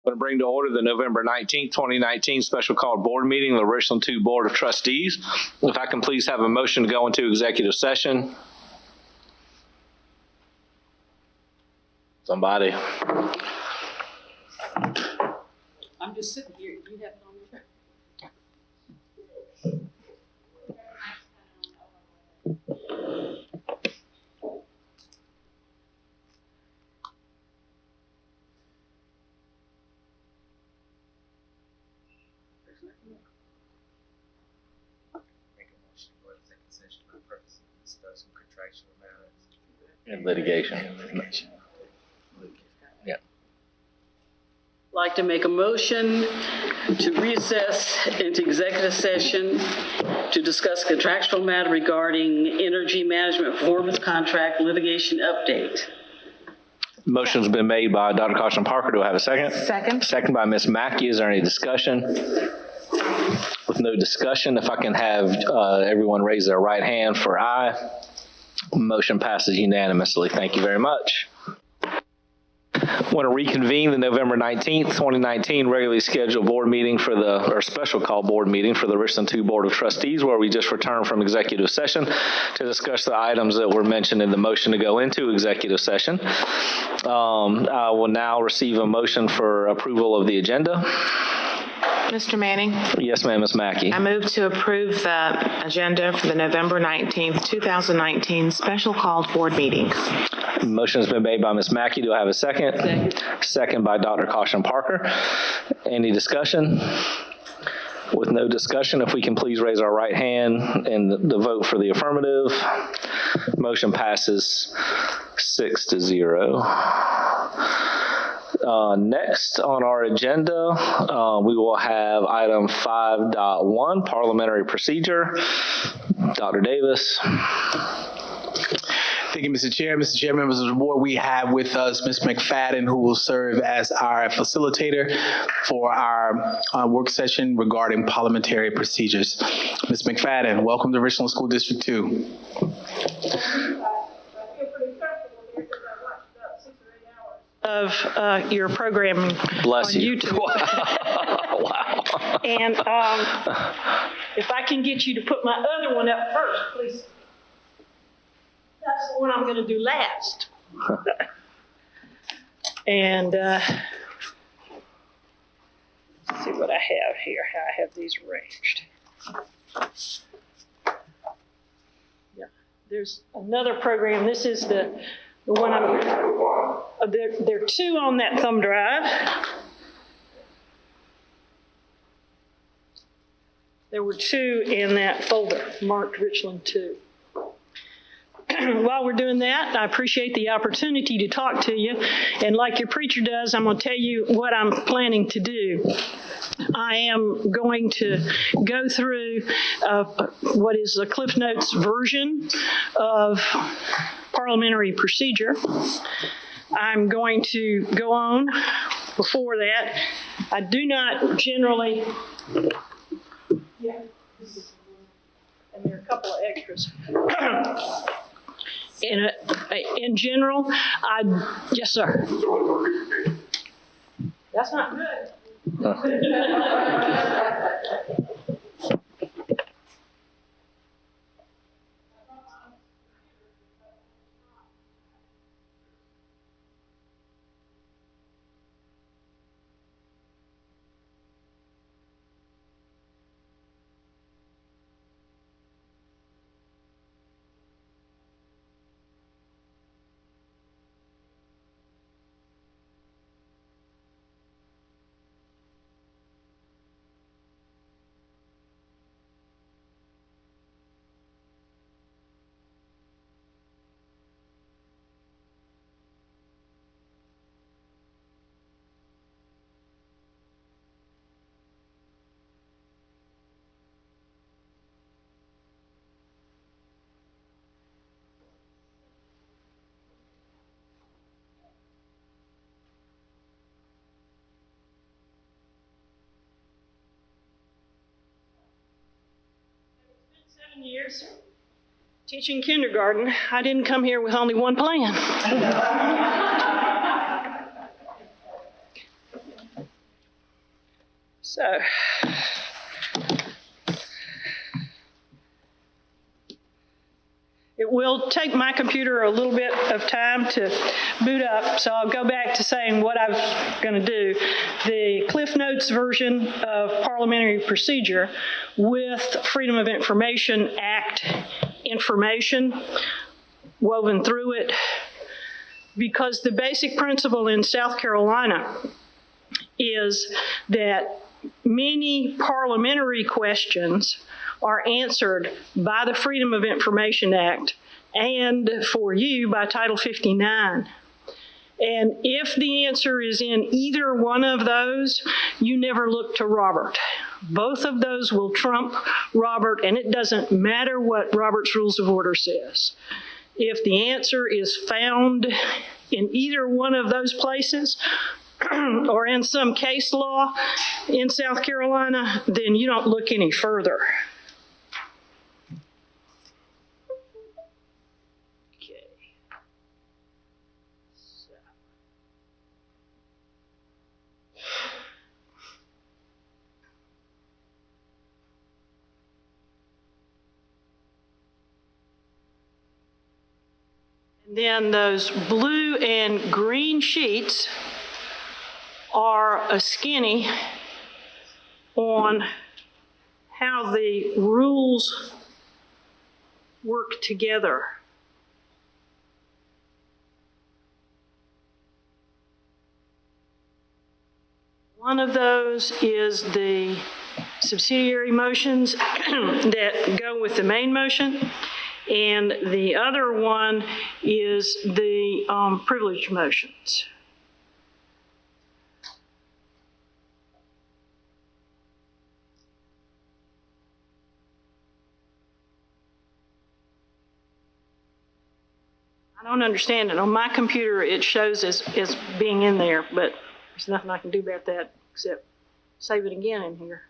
I'm going to bring to order the November 19th, 2019 special called board meeting of the Richland 2 Board of Trustees. If I can please have a motion to go into executive session. Somebody. I'm just sitting here. You have it on your Make a motion to go into executive session for the purpose of discussing contractual matters. And litigation. Yeah. like to make a motion to recess into executive session to discuss contractual matter regarding energy management performance contract litigation update. Motion's been made by Dr. Caution Parker. Do I have a second? Second. Second by Ms. Mackey. Is there any discussion? With no discussion, if I can have everyone raise their right hand for aye. Motion passes unanimously. Thank you very much. I want to reconvene the November 19th, 2019 regularly scheduled board meeting or special call board meeting for the Richland 2 Board of Trustees, where we just returned from executive session to discuss the items that were mentioned in the motion to go into executive session. I will now receive a motion for approval of the agenda. Mr. Manning, Yes, ma'am, Ms. Mackey. I move to approve the agenda for the November 19th, 2019 special called board meetings. Motion has been made by Ms. Mackey. Do I have a second? Second. Second by Dr. Caution Parker. Any discussion? With no discussion, if we can please raise our right hand and the vote for the affirmative. Motion passes 6-0. Next on our agenda, we will have item 5.1, parliamentary procedure. Dr. Davis. Thank you, Mr. Chair. Mr. Chair, members of the board, we have with us Ms. McFadden, who will serve as our facilitator for our work session regarding parliamentary procedures. Ms. McFadden, welcome to Richland School District 2. Of your programming Bless on you. YouTube. Wow. And if I can get you to put my other one up first, please. That's the one I'm going to do last. And let's see what I have here, how I have these arranged. Yeah, there's another program. This is the one there are two on that thumb drive. There were two in that folder marked Richland 2. While we're doing that, I appreciate the opportunity to talk to you. And like your preacher does, I'm going to tell you what I'm planning to do. I am going to go through what is the Cliff Notes version of parliamentary procedure. I'm going to go on before that. I do not generally, and there are a couple of extras. In general, yes, sir. That's not good. Years teaching kindergarten, I didn't come here with only one plan. So, it will take my computer a little bit of time to boot up, so I'll go back to saying what I was going to do. The Cliff Notes version of parliamentary procedure with Freedom of Information Act information woven through it, because the basic principle in South Carolina is that many parliamentary questions are answered by the Freedom of Information Act and for you by Title 59. And if the answer is in either one of those, you never look to Robert. Both of those will trump Robert, and it doesn't matter what Robert's Rules of Order says. If the answer is found in either one of those places, or in some case law in South Carolina, then you don't look any further. Okay. So. And then those blue and green sheets are a skinny on how the rules work together. One of those is the subsidiary motions that go with the main motion, and the other one is the privilege motions. I don't understand it. On my computer, it shows as being in there, but there's nothing I can do about that except save it again in here.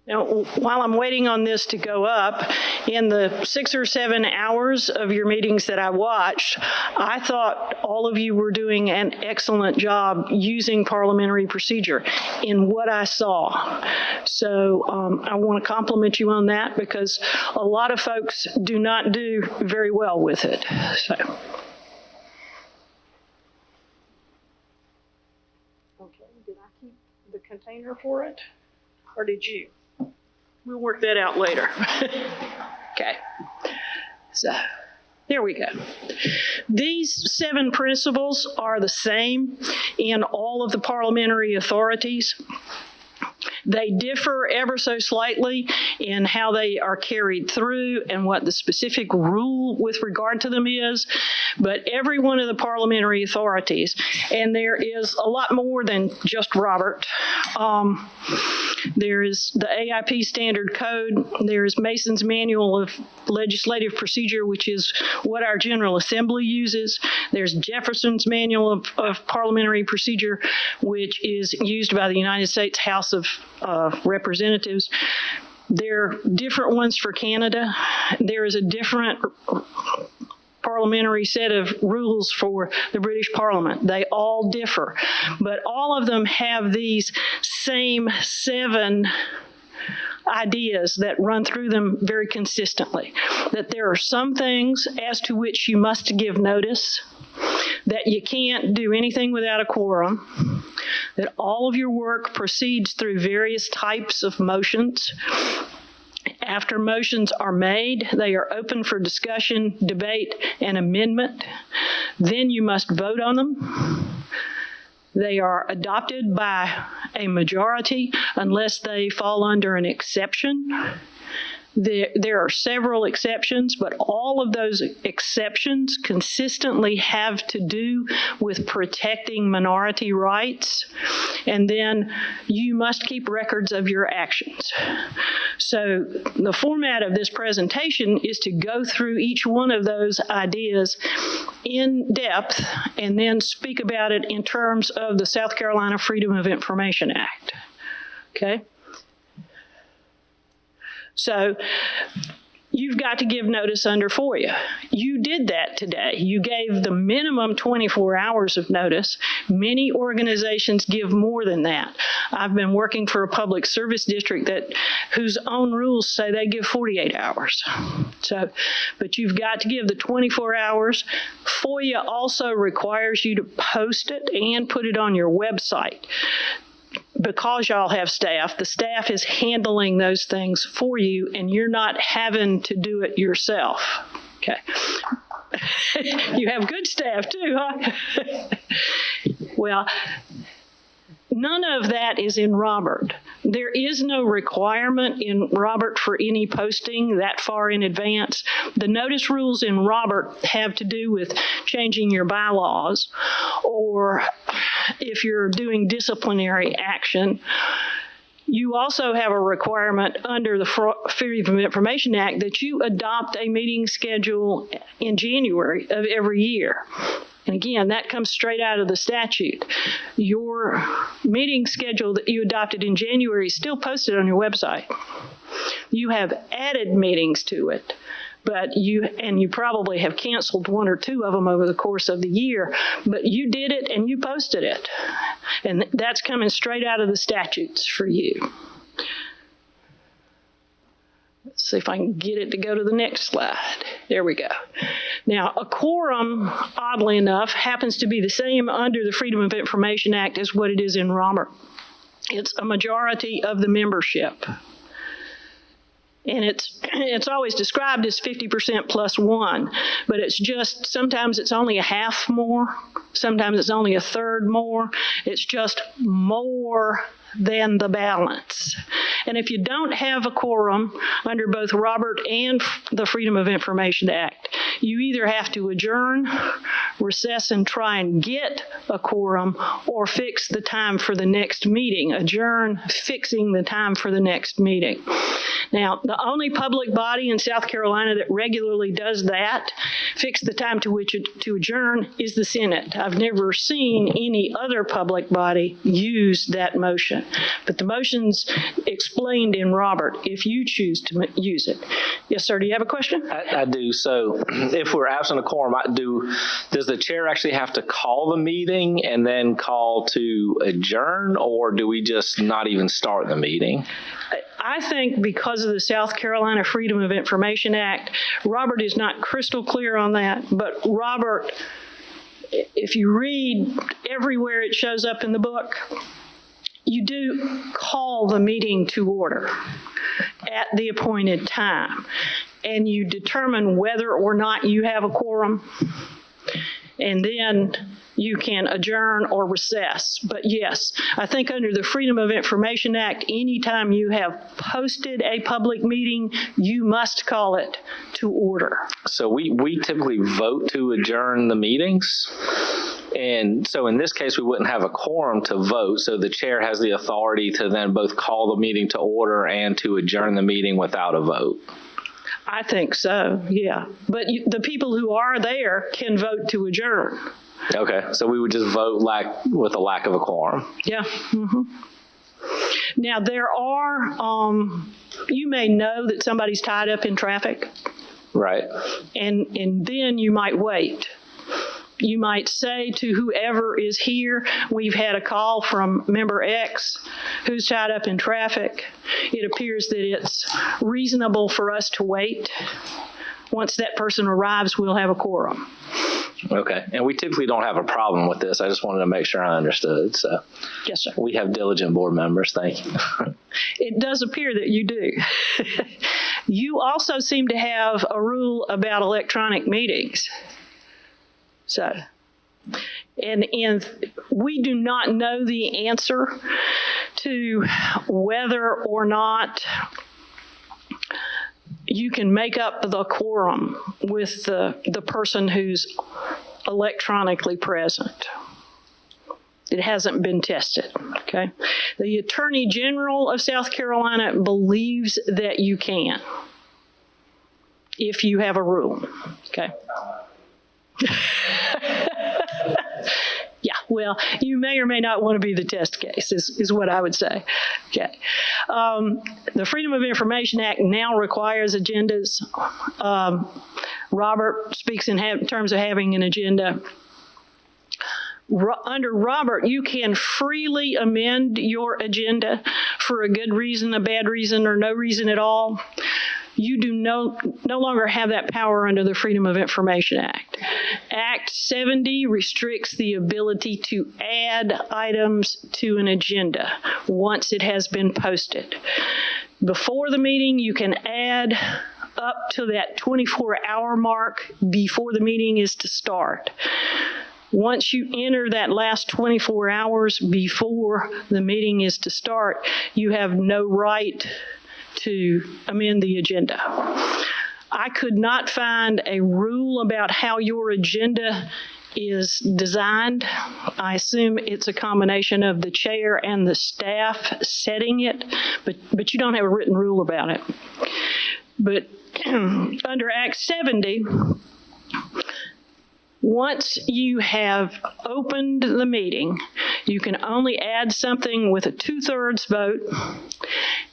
Now, while I'm waiting on this to go up, in the 6 or 7 hours of your meetings that I watched, I thought all of you were doing an excellent job using parliamentary procedure in what I saw. So I want to compliment you on that, because a lot of folks do not do very well with it. So. Okay, did I keep the container for it, or did you? We'll work that out later. Okay. So there we go. These 7 principles are the same in all of the parliamentary authorities. They differ ever so slightly in how they are carried through and what the specific rule with regard to them is, but every one of the parliamentary authorities, and there is a lot more than just Robert. There is the AIP Standard Code. There is Mason's Manual of Legislative Procedure, which is what our General Assembly uses. There's Jefferson's Manual of Parliamentary Procedure, which is used by the United States House of Representatives. There are different ones for Canada. There is a different parliamentary set of rules for the British Parliament. They all differ, but all of them have these same 7 ideas that run through them very consistently. That there are some things as to which you must give notice, that you can't do anything without a quorum, that all of your work proceeds through various types of motions. After motions are made, they are open for discussion, debate, and amendment. Then you must vote on them. They are adopted by a majority unless they fall under an exception. There are several exceptions, but all of those exceptions consistently have to do with protecting minority rights. And then you must keep records of your actions. So the format of this presentation is to go through each one of those ideas in depth and then speak about it in terms of the South Carolina Freedom of Information Act. Okay? So you've got to give notice under FOIA. You did that today. You gave the minimum 24 hours of notice. Many organizations give more than that. I've been working for a public service district whose own rules say they give 48 hours. So, but you've got to give the 24 hours. FOIA also requires you to post it and put it on your website. Because y'all have staff, the staff is handling those things for you, and you're not having to do it yourself. Okay. You have good staff too, huh? Well, none of that is in Robert. There is no requirement in Robert for any posting that far in advance. The notice rules in Robert have to do with changing your bylaws, or if you're doing disciplinary action. You also have a requirement under the Freedom of Information Act that you adopt a meeting schedule in January of every year. And again, that comes straight out of the statute. Your meeting schedule that you adopted in January is still posted on your website. You have added meetings to it, but you probably have canceled one or two of them over the course of the year, but you did it and you posted it. And that's coming straight out of the statutes for you. Let's see if I can get it to go to the next slide. There we go. Now, a quorum, oddly enough, happens to be the same under the Freedom of Information Act as what it is in Robert. It's a majority of the membership. And it's always described as 50% plus one, but it's just, sometimes it's only a half more, sometimes it's only a third more. It's just more than the balance. And if you don't have a quorum under both Robert and the Freedom of Information Act, you either have to adjourn, recess and try and get a quorum, or fix the time for the next meeting. Adjourn, fixing the time for the next meeting. Now, the only public body in South Carolina that regularly does that, fix the time to adjourn, is the Senate. I've never seen any other public body use that motion. But the motion's explained in Robert if you choose to use it. Yes, sir, do you have a question? I do. So if we're absent a quorum, does the chair actually have to call the meeting and then call to adjourn, or do we just not even start the meeting? I think because of the South Carolina Freedom of Information Act, Robert is not crystal clear on that, but Robert, if you read everywhere it shows up in the book, you do call the meeting to order at the appointed time, and you determine whether or not you have a quorum, and then you can adjourn or recess. But yes, I think under the Freedom of Information Act, anytime you have posted a public meeting, you must call it to order. So we typically vote to adjourn the meetings. And so in this case, we wouldn't have a quorum to vote. So the chair has the authority to then both call the meeting to order and to adjourn the meeting without a vote. I think so, yeah. But the people who are there can vote to adjourn. Okay, so we would just vote with a lack of a quorum. Yeah. Mm-hmm. Now, there are, you may know that somebody's tied up in traffic. Right. And then you might wait. You might say to whoever is here, we've had a call from member X who's tied up in traffic. It appears that it's reasonable for us to wait. Once that person arrives, we'll have a quorum. Okay, and we typically don't have a problem with this. I just wanted to make sure I understood. So, yes, sir. We have diligent board members. Thank you. It does appear that you do. You also seem to have a rule about electronic meetings. So, And we do not know the answer to whether or not you can make up the quorum with the person who's electronically present. It hasn't been tested, okay? The Attorney General of South Carolina believes that you can, if you have a rule, okay? Yeah, well, you may or may not want to be the test case, is what I would say. Okay. The Freedom of Information Act now requires agendas. Robert speaks in terms of having an agenda. Under Robert, you can freely amend your agenda for a good reason, a bad reason, or no reason at all. You do no longer have that power under the Freedom of Information Act. Act 70 restricts the ability to add items to an agenda once it has been posted. Before the meeting, you can add up to that 24-hour mark before the meeting is to start. Once you enter that last 24 hours before the meeting is to start, you have no right to amend the agenda. I could not find a rule about how your agenda is designed. I assume it's a combination of the chair and the staff setting it, but you don't have a written rule about it. But under Act 70, once you have opened the meeting, you can only add something with a 2/3 vote,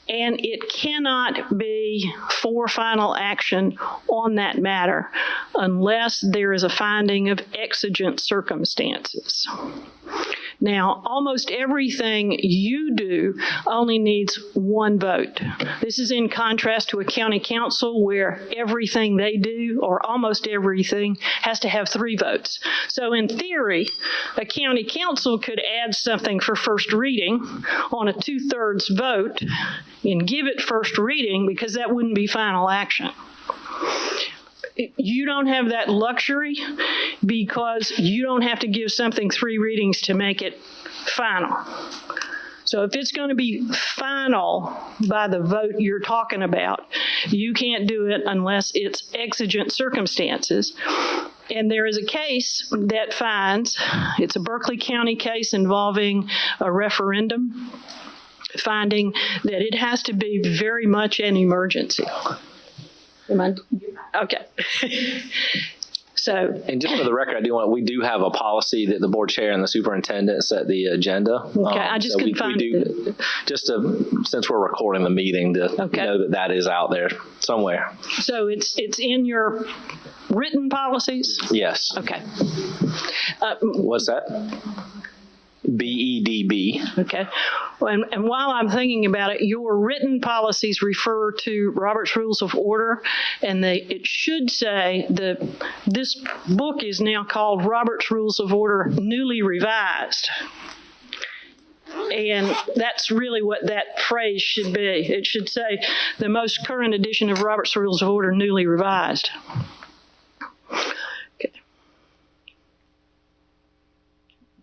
and it cannot be for final action on that matter unless there is a finding of exigent circumstances. Now, almost everything you do only needs one vote. This is in contrast to a county council where everything they do, or almost everything, has to have 3 votes. So in theory, a county council could add something for first reading on a 2/3 vote and give it first reading because that wouldn't be final action. You don't have that luxury because you don't have to give something 3 readings to make it final. So if it's going to be final by the vote you're talking about, you can't do it unless it's exigent circumstances. And there is a case that finds, it's a Berkeley County case involving a referendum, finding that it has to be very much an emergency. Okay. So. And just for the record, we do have a policy that the board chair and the superintendent set the agenda. Okay, I just couldn't find it. Since we're recording the meeting, to know that is out there somewhere. So it's in your written policies? Yes. Okay. What's that? BEDB. Okay. And while I'm thinking about it, your written policies refer to Robert's Rules of Order, and it should say that this book is now called Robert's Rules of Order Newly Revised. And that's really what that phrase should be. It should say the most current edition of Robert's Rules of Order Newly Revised. Okay.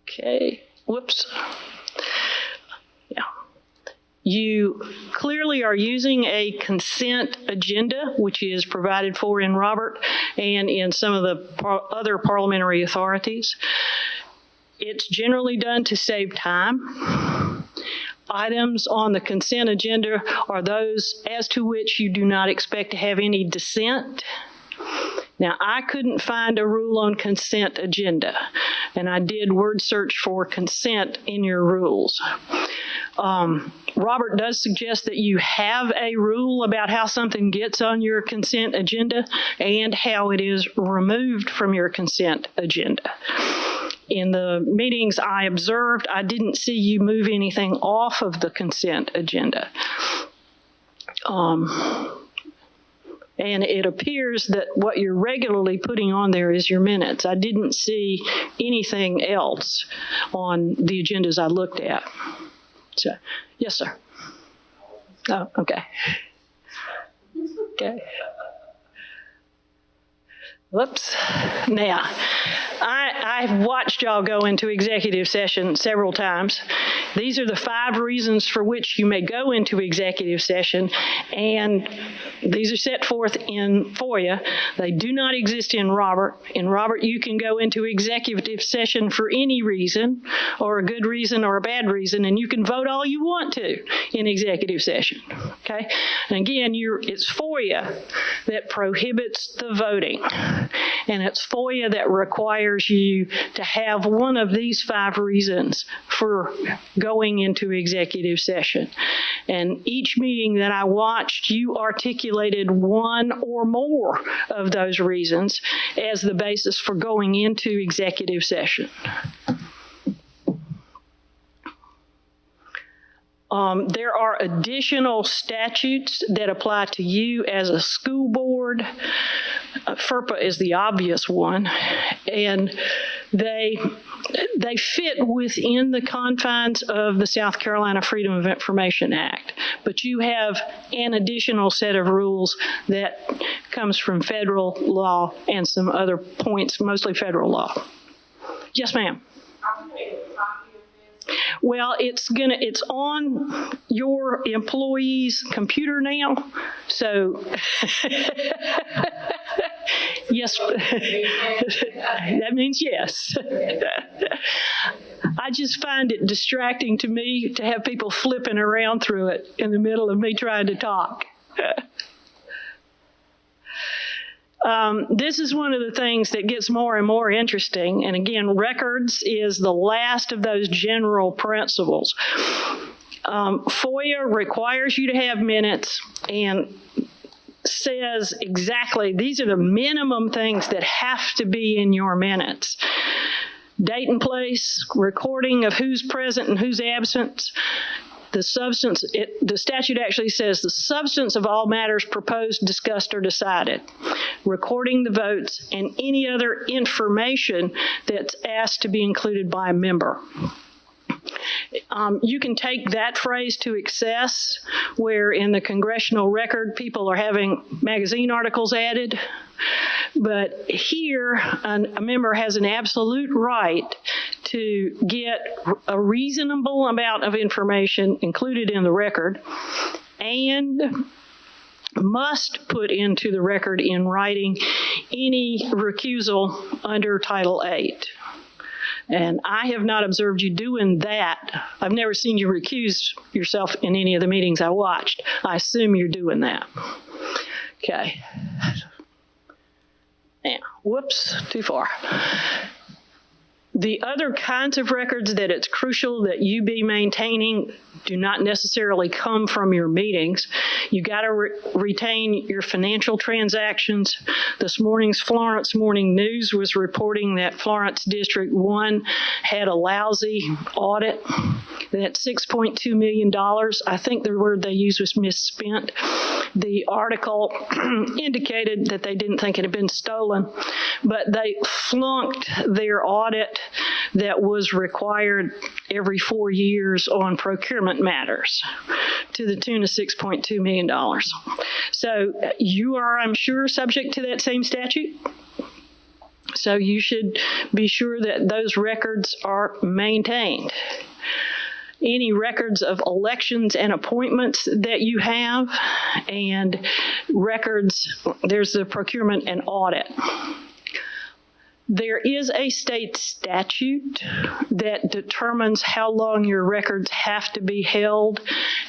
Okay. Whoops. Yeah. You clearly are using a consent agenda, which is provided for in Robert and in some of the other parliamentary authorities. It's generally done to save time. Items on the consent agenda are those as to which you do not expect to have any dissent. Now, I couldn't find a rule on consent agenda, and I did word search for consent in your rules. Robert does suggest that you have a rule about how something gets on your consent agenda and how it is removed from your consent agenda. In the meetings I observed, I didn't see you move anything off of the consent agenda. And it appears that what you're regularly putting on there is your minutes. I didn't see anything else on the agendas I looked at. So, yes, sir. Oh, okay. Okay. Whoops. Now, I I've watched y'all go into executive session several times. These are the 5 reasons for which you may go into executive session, and these are set forth in FOIA. They do not exist in Robert. In Robert, you can go into executive session for any reason, or a good reason or a bad reason, and you can vote all you want to in executive session, okay? And again, it's FOIA that prohibits the voting, and it's FOIA that requires you to have one of these 5 reasons for going into executive session. And each meeting that I watched, you articulated one or more of those reasons as the basis for going into executive session. There are additional statutes that apply to you as a school board. FERPA is the obvious one, and they fit within the confines of the South Carolina Freedom of Information Act, but you have an additional set of rules that comes from federal law and some other points, mostly federal law. Yes, ma'am. Well, it's on your employee's computer now, so yes, that means yes. I just find it distracting to me to have people flipping around through it in the middle of me trying to talk. This is one of the things that gets more and more interesting. And again, records is the last of those general principles. FOIA requires you to have minutes and says exactly, these are the minimum things that have to be in your minutes. Date and place, recording of who's present and who's absent. The statute actually says the substance of all matters proposed, discussed, or decided. Recording the votes and any other information that's asked to be included by a member. You can take that phrase to excess, where in the congressional record, people are having magazine articles added. But here, a member has an absolute right to get a reasonable amount of information included in the record and must put into the record in writing any recusal under Title VIII. And I have not observed you doing that. I've never seen you recuse yourself in any of the meetings I watched. I assume you're doing that. Okay. Now, whoops, too far. The other kinds of records that it's crucial that you be maintaining do not necessarily come from your meetings. You got to retain your financial transactions. This morning's Florence Morning News was reporting that Florence District 1 had a lousy audit. That $6.2 million, I think the word they used was misspent. The article indicated that they didn't think it had been stolen, but they flunked their audit that was required every 4 years on procurement matters to the tune of $6.2 million. So you are, I'm sure, subject to that same statute. So you should be sure that those records are maintained. Any records of elections and appointments that you have, and records, there's the procurement and audit. There is a state statute that determines how long your records have to be held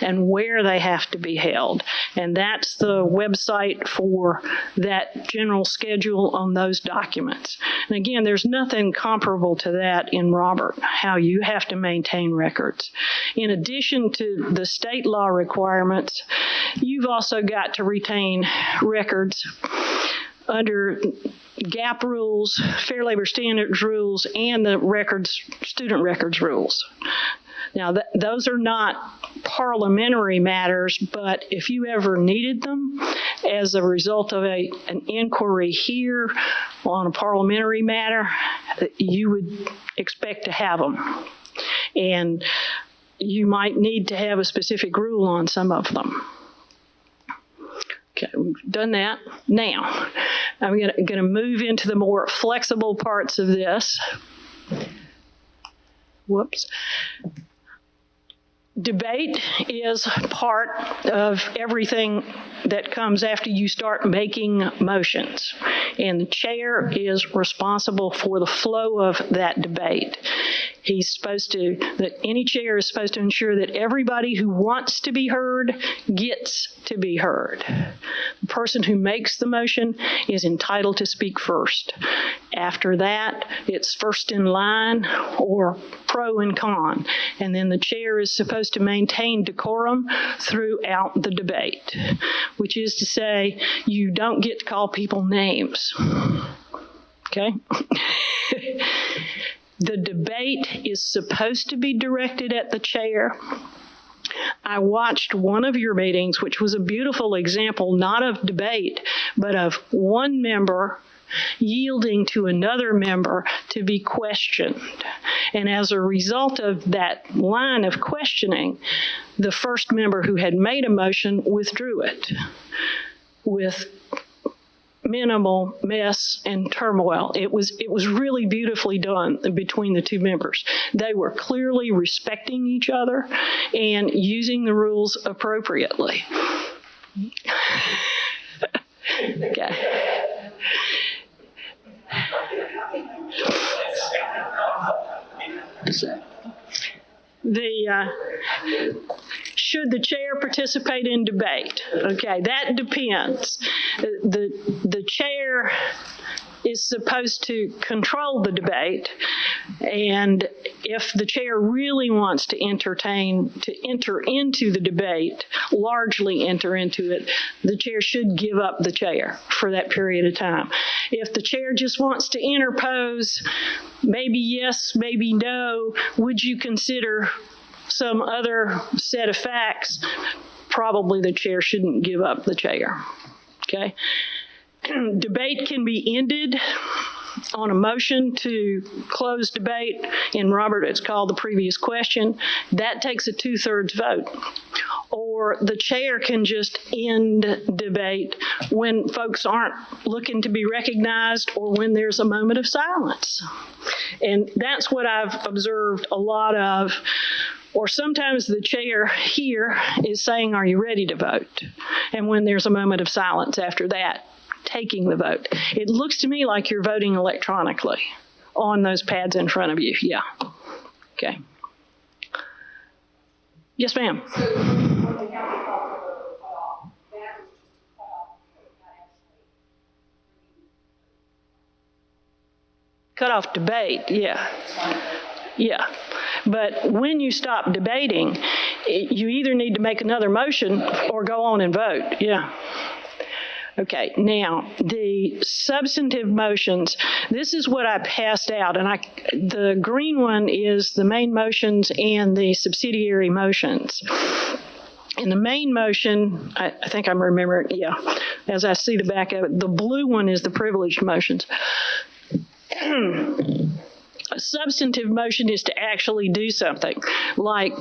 and where they have to be held. And that's the website for that general schedule on those documents. And again, there's nothing comparable to that in Robert, how you have to maintain records. In addition to the state law requirements, you've also got to retain records under GAP rules, Fair Labor Standards rules, and the student records rules. Now, those are not parliamentary matters, but if you ever needed them as a result of an inquiry here on a parliamentary matter, you would expect to have them. And you might need to have a specific rule on some of them. Okay, we've done that. Now, I'm going to move into the more flexible parts of this. Whoops. Debate is part of everything that comes after you start making motions. And the chair is responsible for the flow of that debate. Any chair is supposed to ensure that everybody who wants to be heard gets to be heard. The person who makes the motion is entitled to speak first. After that, it's first in line or pro and con. And then the chair is supposed to maintain decorum throughout the debate, which is to say, you don't get to call people names. Okay? The debate is supposed to be directed at the chair. I watched one of your meetings, which was a beautiful example, not of debate, but of one member yielding to another member to be questioned. And as a result of that line of questioning, the first member who had made a motion withdrew it with minimal mess and turmoil. It was really beautifully done between the two members. They were clearly respecting each other and using the rules appropriately. Okay. Should the chair participate in debate? Okay, that depends. The chair is supposed to control the debate, and if the chair really wants to enter into the debate, largely enter into it, the chair should give up the chair for that period of time. If the chair just wants to interpose, maybe yes, maybe no, would you consider some other set of facts? Probably the chair shouldn't give up the chair. Okay? Debate can be ended on a motion to close debate. In Robert, it's called the previous question. That takes a 2/3 vote. Or the chair can just end debate when folks aren't looking to be recognized or when there's a moment of silence. And that's what I've observed a lot of. Or sometimes the chair here is saying, "Are you ready to vote?" And when there's a moment of silence after that, taking the vote. It looks to me like you're voting electronically on those pads in front of you. Yeah. Okay. Yes, ma'am. Cut off debate, yeah. Yeah. But when you stop debating, you either need to make another motion or go on and vote. Yeah. Okay, now the substantive motions, this is what I passed out, and the green one is the main motions and the subsidiary motions. In the main motion, I think I'm remembering, yeah, as I see the back of it, the blue one is the privileged motions. A substantive motion is to actually do something, like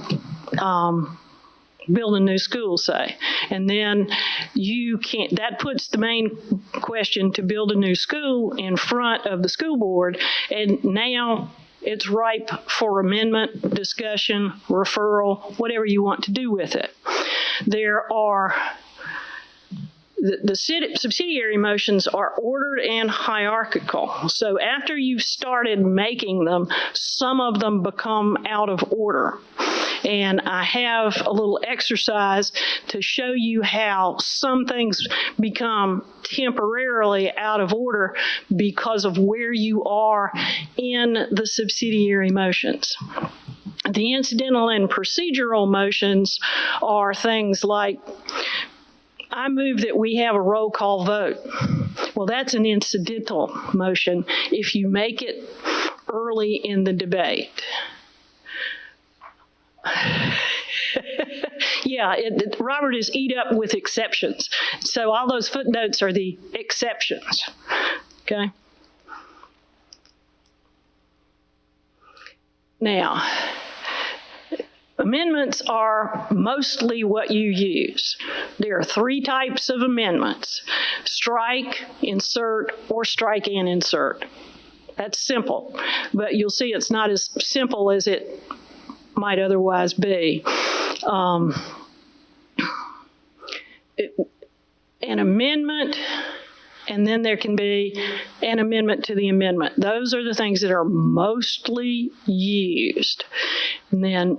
build a new school, say. And then that puts the main question to build a new school in front of the school board, and now it's ripe for amendment, discussion, referral, whatever you want to do with it. There are the subsidiary motions are ordered and hierarchical. So after you've started making them, some of them become out of order. And I have a little exercise to show you how some things become temporarily out of order because of where you are in the subsidiary motions. The incidental and procedural motions are things like, I move that we have a roll call vote. Well, that's an incidental motion if you make it early in the debate. Yeah, Robert is eat up with exceptions. So all those footnotes are the exceptions. Okay? Now, amendments are mostly what you use. There are 3 types of amendments: strike, insert, or strike and insert. That's simple. But you'll see it's not as simple as it might otherwise be. An amendment, and then there can be an amendment to the amendment. Those are the things that are mostly used. And then,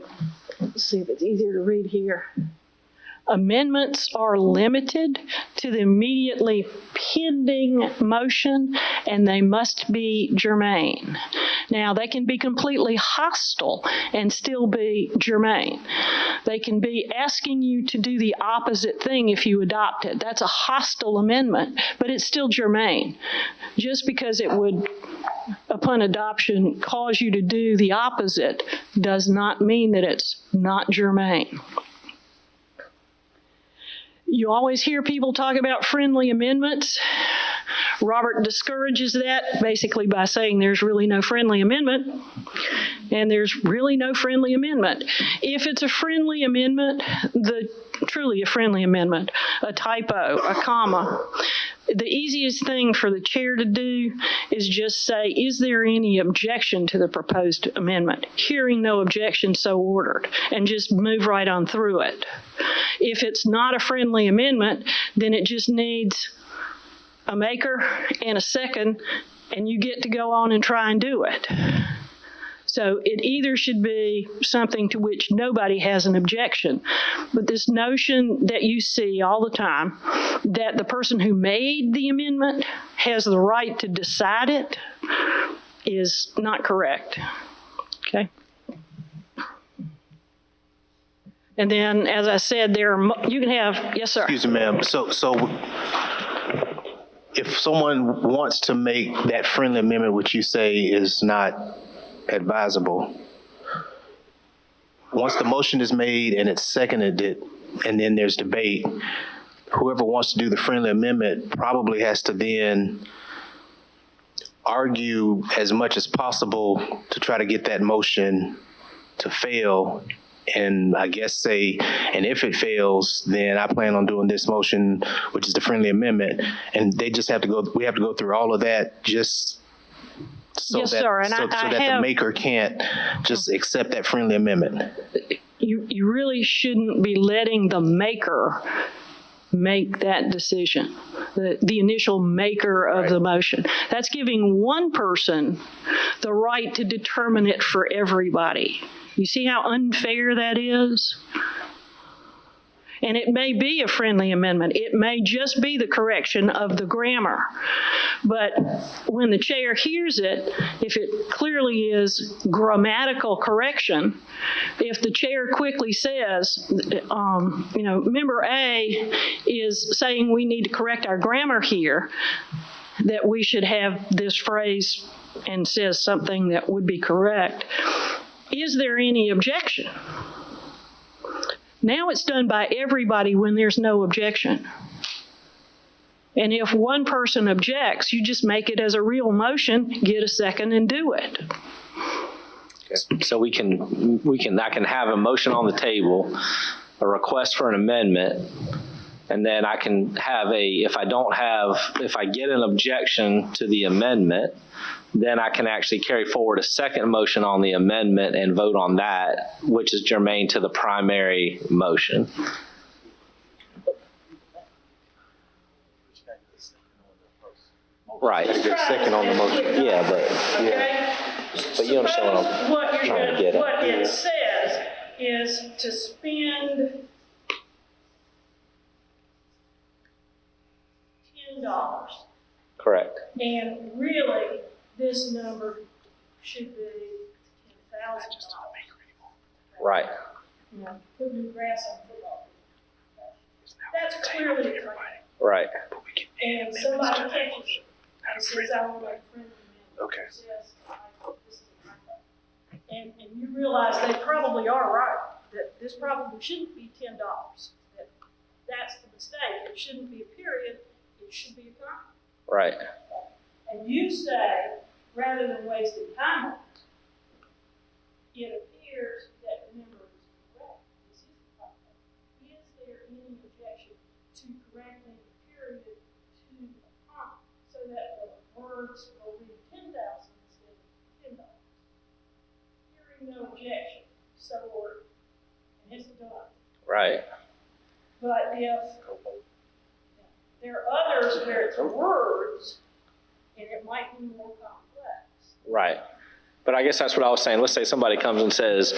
let's see if it's easier to read here. Amendments are limited to the immediately pending motion, and they must be germane. Now, they can be completely hostile and still be germane. They can be asking you to do the opposite thing if you adopt it. That's a hostile amendment, but it's still germane. Just because it would, upon adoption, cause you to do the opposite does not mean that it's not germane. You always hear people talk about friendly amendments. Robert discourages that basically by saying there's really no friendly amendment, and there's really no friendly amendment. If it's a friendly amendment, truly a friendly amendment, a typo, a comma, the easiest thing for the chair to do is just say, is there any objection to the proposed amendment? Hearing no objection, so ordered, and just move right on through it. If it's not a friendly amendment, then it just needs a maker and a second, and you get to go on and try and do it. So it either should be something to which nobody has an objection, but this notion that you see all the time that the person who made the amendment has the right to decide it is not correct. Okay? And then, as I said, you can have, yes, sir. Excuse me, ma'am. So if someone wants to make that friendly amendment, which you say is not advisable, once the motion is made and it's seconded, and then there's debate, whoever wants to do the friendly amendment probably has to then argue as much as possible to try to get that motion to fail. And I guess say, and if it fails, then I plan on doing this motion, which is the friendly amendment. And they just have to go, we have to go through all of that just so Yes, that, sir. And so that the maker can't just accept that friendly amendment. You really shouldn't be letting the maker make that decision, the initial maker of the motion. That's giving one person the right to determine it for everybody. You see how unfair that is? And it may be a friendly amendment. It may just be the correction of the grammar. But when the chair hears it, if it clearly is grammatical correction, if the chair quickly says, member A is saying we need to correct our grammar here, that we should have this phrase and says something that would be correct. Is there any objection? Now it's done by everybody when there's no objection. And if one person objects, you just make it as a real motion, get a second and do it. So I can have a motion on the table, a request for an amendment, and then I can have if I get an objection to the amendment, then I can actually carry forward a second motion on the amendment and vote on that, which is germane to the primary motion. Right. Second on the motion. Yeah, but you understand what I'm trying to get at. What it says is to spend $10. Correct. And really, this number should be $10,000. Right. Put new grass on football. That's clearly a claim. Right. And somebody catches it and says, I want my friend to Okay. says, this is a typo. And you realize they probably are right, that this probably shouldn't be $10. That's the mistake. It shouldn't be a period, it should be a comma. Right. And you say, rather than wasting time on it, it appears that the member is correct. This is the typo. Is there any objection to correcting the period to a comma so that the words will read 10,000 instead hearing no objection, so ordered, and it's done. Right. But if there are others where it's words, and it might be more complex. Right. But I guess that's what I was saying. Let's say somebody comes and says,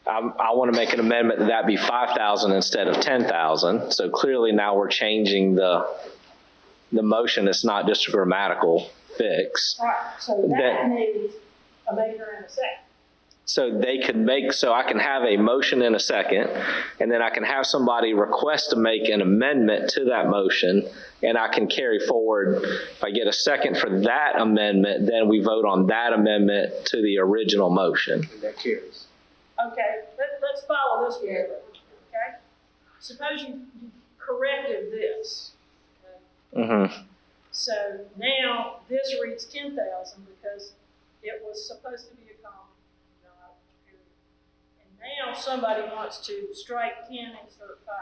I want to make an amendment that be 5,000 instead of 10,000. So clearly now we're changing the motion. It's not just a grammatical fix. Right, so that needs a maker and a second. So they could I can have a motion in a second, and then I can have somebody request to make an amendment to that motion, and I can carry forward. If I get a second for that amendment, then we vote on that amendment to the original motion. That carries. Okay, let's follow this one, okay? Suppose you corrected this. Mm-hmm. So now this reads 10,000 because it was supposed to be a comma, not a period. And now somebody wants to strike 10 and insert 5.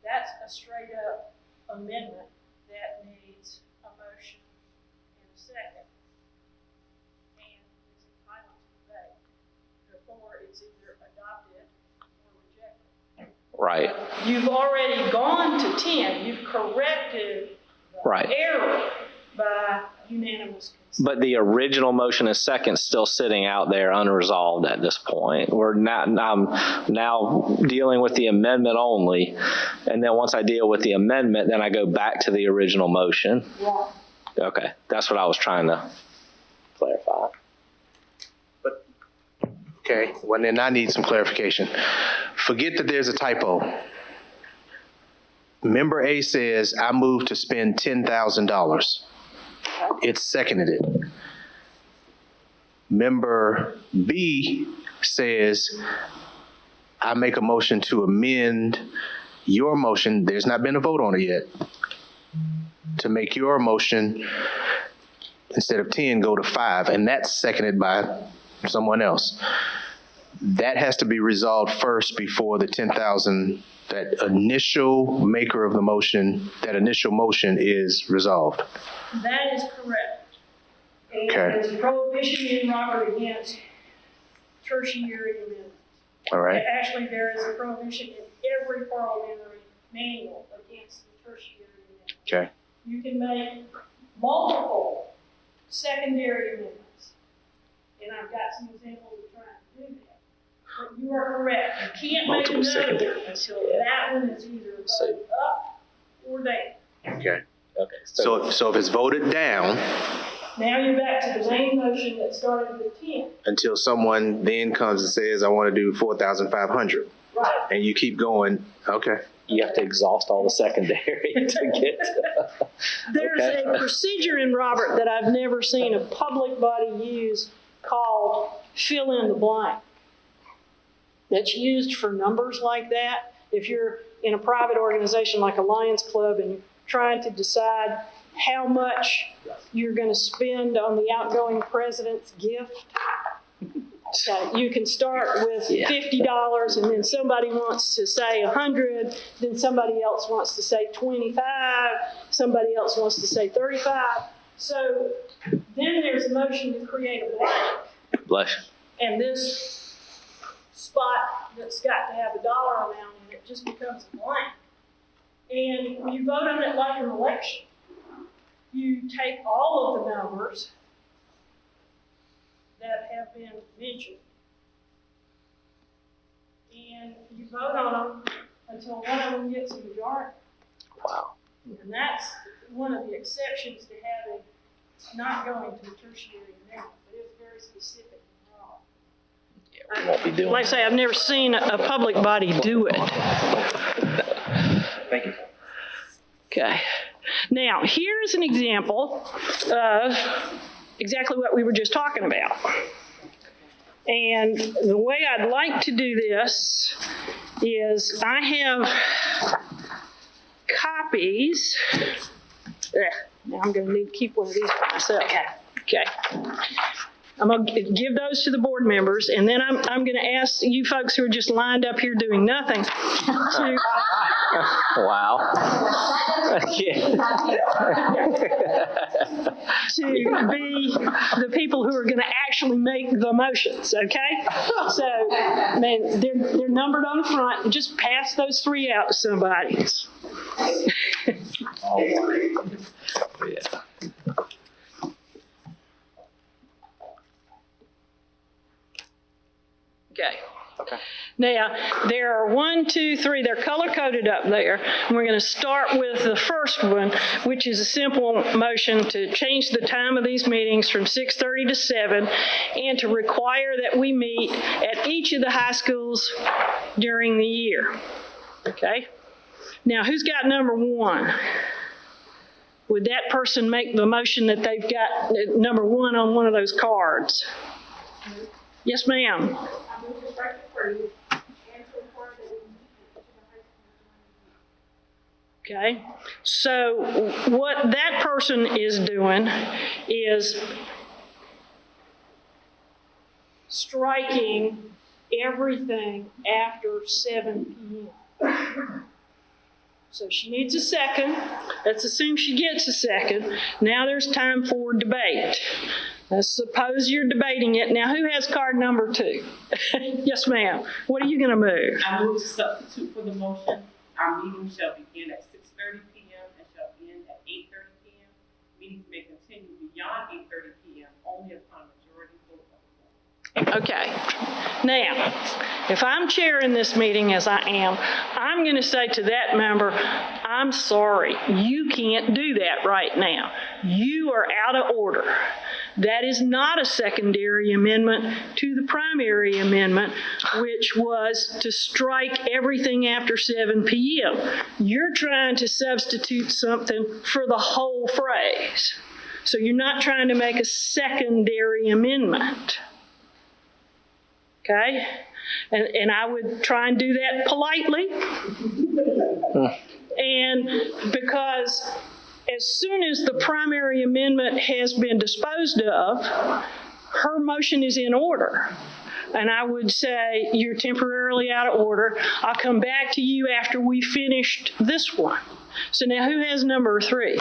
That's a straight up amendment that needs a motion and a second. And is entitled to debate before it's either adopted or rejected. Right. You've already gone to 10. You've corrected the Right. error by unanimous consent. But the original motion and second still sitting out there unresolved at this point. I'm now dealing with the amendment only, and then once I deal with the amendment, then I go back to the original motion. Right. Okay, that's what I was trying to clarify. Okay, well then I need some clarification. Forget that there's a typo. Member A says, I move to spend $10,000. It's seconded it. Member B says, I make a motion to amend your motion. There's not been a vote on it yet. To make your motion, instead of 10, go to 5, and that's seconded by someone else. That has to be resolved first before the 10,000, that initial maker of the motion, that initial motion is resolved. That is correct. And Okay. there's a prohibition in Robert against tertiary amendments. All right? Actually, there is a prohibition in every parliamentary manual against the tertiary amendment. Okay. You can make multiple secondary amendments. And I've got some examples of trying to do that. But you are correct. You can't make Multiple another secondary. one until that one is either voted up or down. Okay. Okay. So if it's voted down, Now you're back to the main motion that started with 10. until someone then comes and says, I want to do 4,500, Right. and you keep going, okay. You have to exhaust all the secondary to get to. There's Okay. a procedure in Robert that I've never seen a public body use called fill in the blank. That's used for numbers like that. If you're in a private organization like a Lions Club and you're trying to decide how much you're going to spend on the outgoing president's gift, you can start with $50, and then somebody wants to say 100, then somebody else wants to say 25, somebody else wants to say 35. So then there's a motion to create a blank, Bless you. and this spot that's got to have a dollar amount in it just becomes a blank. And you vote on it like an election. You take all of the numbers that have been mentioned, and you vote on them until one of them gets a majority. Wow. And that's one of the exceptions to having not going to the tertiary amendment, but it's very specific and broad. Yeah, we won't be doing Like I say, I've never seen a public body do it. Thank you. Okay. Now, here's an example of exactly what we were just talking about. And the way I'd like to do this is I have copies. Now I'm going to need to keep one of these for myself. Okay. I'm going to give those to the board members, and then I'm going to ask you folks who are just lined up here doing nothing to Wow. To be the people who are going to actually make the motions, okay? So, man, they're numbered on the front. Just pass those 3 out to somebody. Yeah. Okay. Now, there are 1, 2, 3, they're color-coded up there. And we're going to start with the first one, which is a simple motion to change the time of these meetings from 6:30 to 7 and to require that we meet at each of the high schools during the year. Okay? Now, who's got number 1? Would that person make the motion that they've got number 1 on one of those cards? Yes, ma'am. Okay, so what that person is doing is striking everything after 7 p.m. So she needs a second. Let's assume she gets a second. Now there's time for debate. Let's suppose you're debating it. Now, who has card number 2? Yes, ma'am. What are you going to move? I move to substitute for the motion. Our meeting shall begin at 6:30 p.m. and shall end at 8:30 p.m. Meetings may continue beyond 8:30 p.m. only upon majority vote of the board. Okay. Now, if I'm chairing this meeting as I am, I'm going to say to that member, I'm sorry, you can't do that right now. You are out of order. That is not a secondary amendment to the primary amendment, which was to strike everything after 7 p.m. You're trying to substitute something for the whole phrase. So you're not trying to make a secondary amendment. Okay? And I would try and do that politely. And because as soon as the primary amendment has been disposed of, her motion is in order. And I would say, you're temporarily out of order. I'll come back to you after we finished this one. So now who has number 3?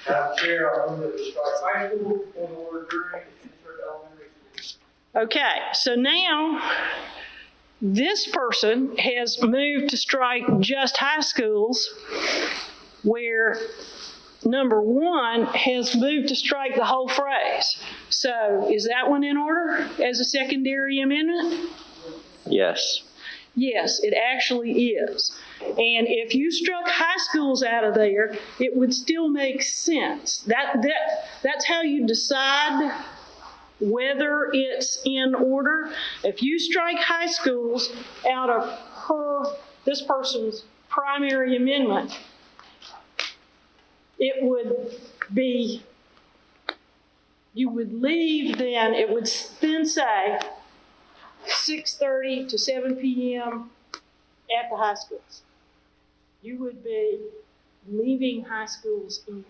Madam Chair, I move that the strike high school on the order during and insert elementary school. Okay, so now this person has moved to strike just high schools, where number 1 has moved to strike the whole phrase. So is that one in order as a secondary amendment? Yes. Yes, it actually is. And if you struck high schools out of there, it would still make sense. That's how you decide whether it's in order. If you strike high schools out of this person's primary amendment, it would be, you would leave then, it would then say 6:30 to 7 p.m. at the high schools. You would be leaving high schools in.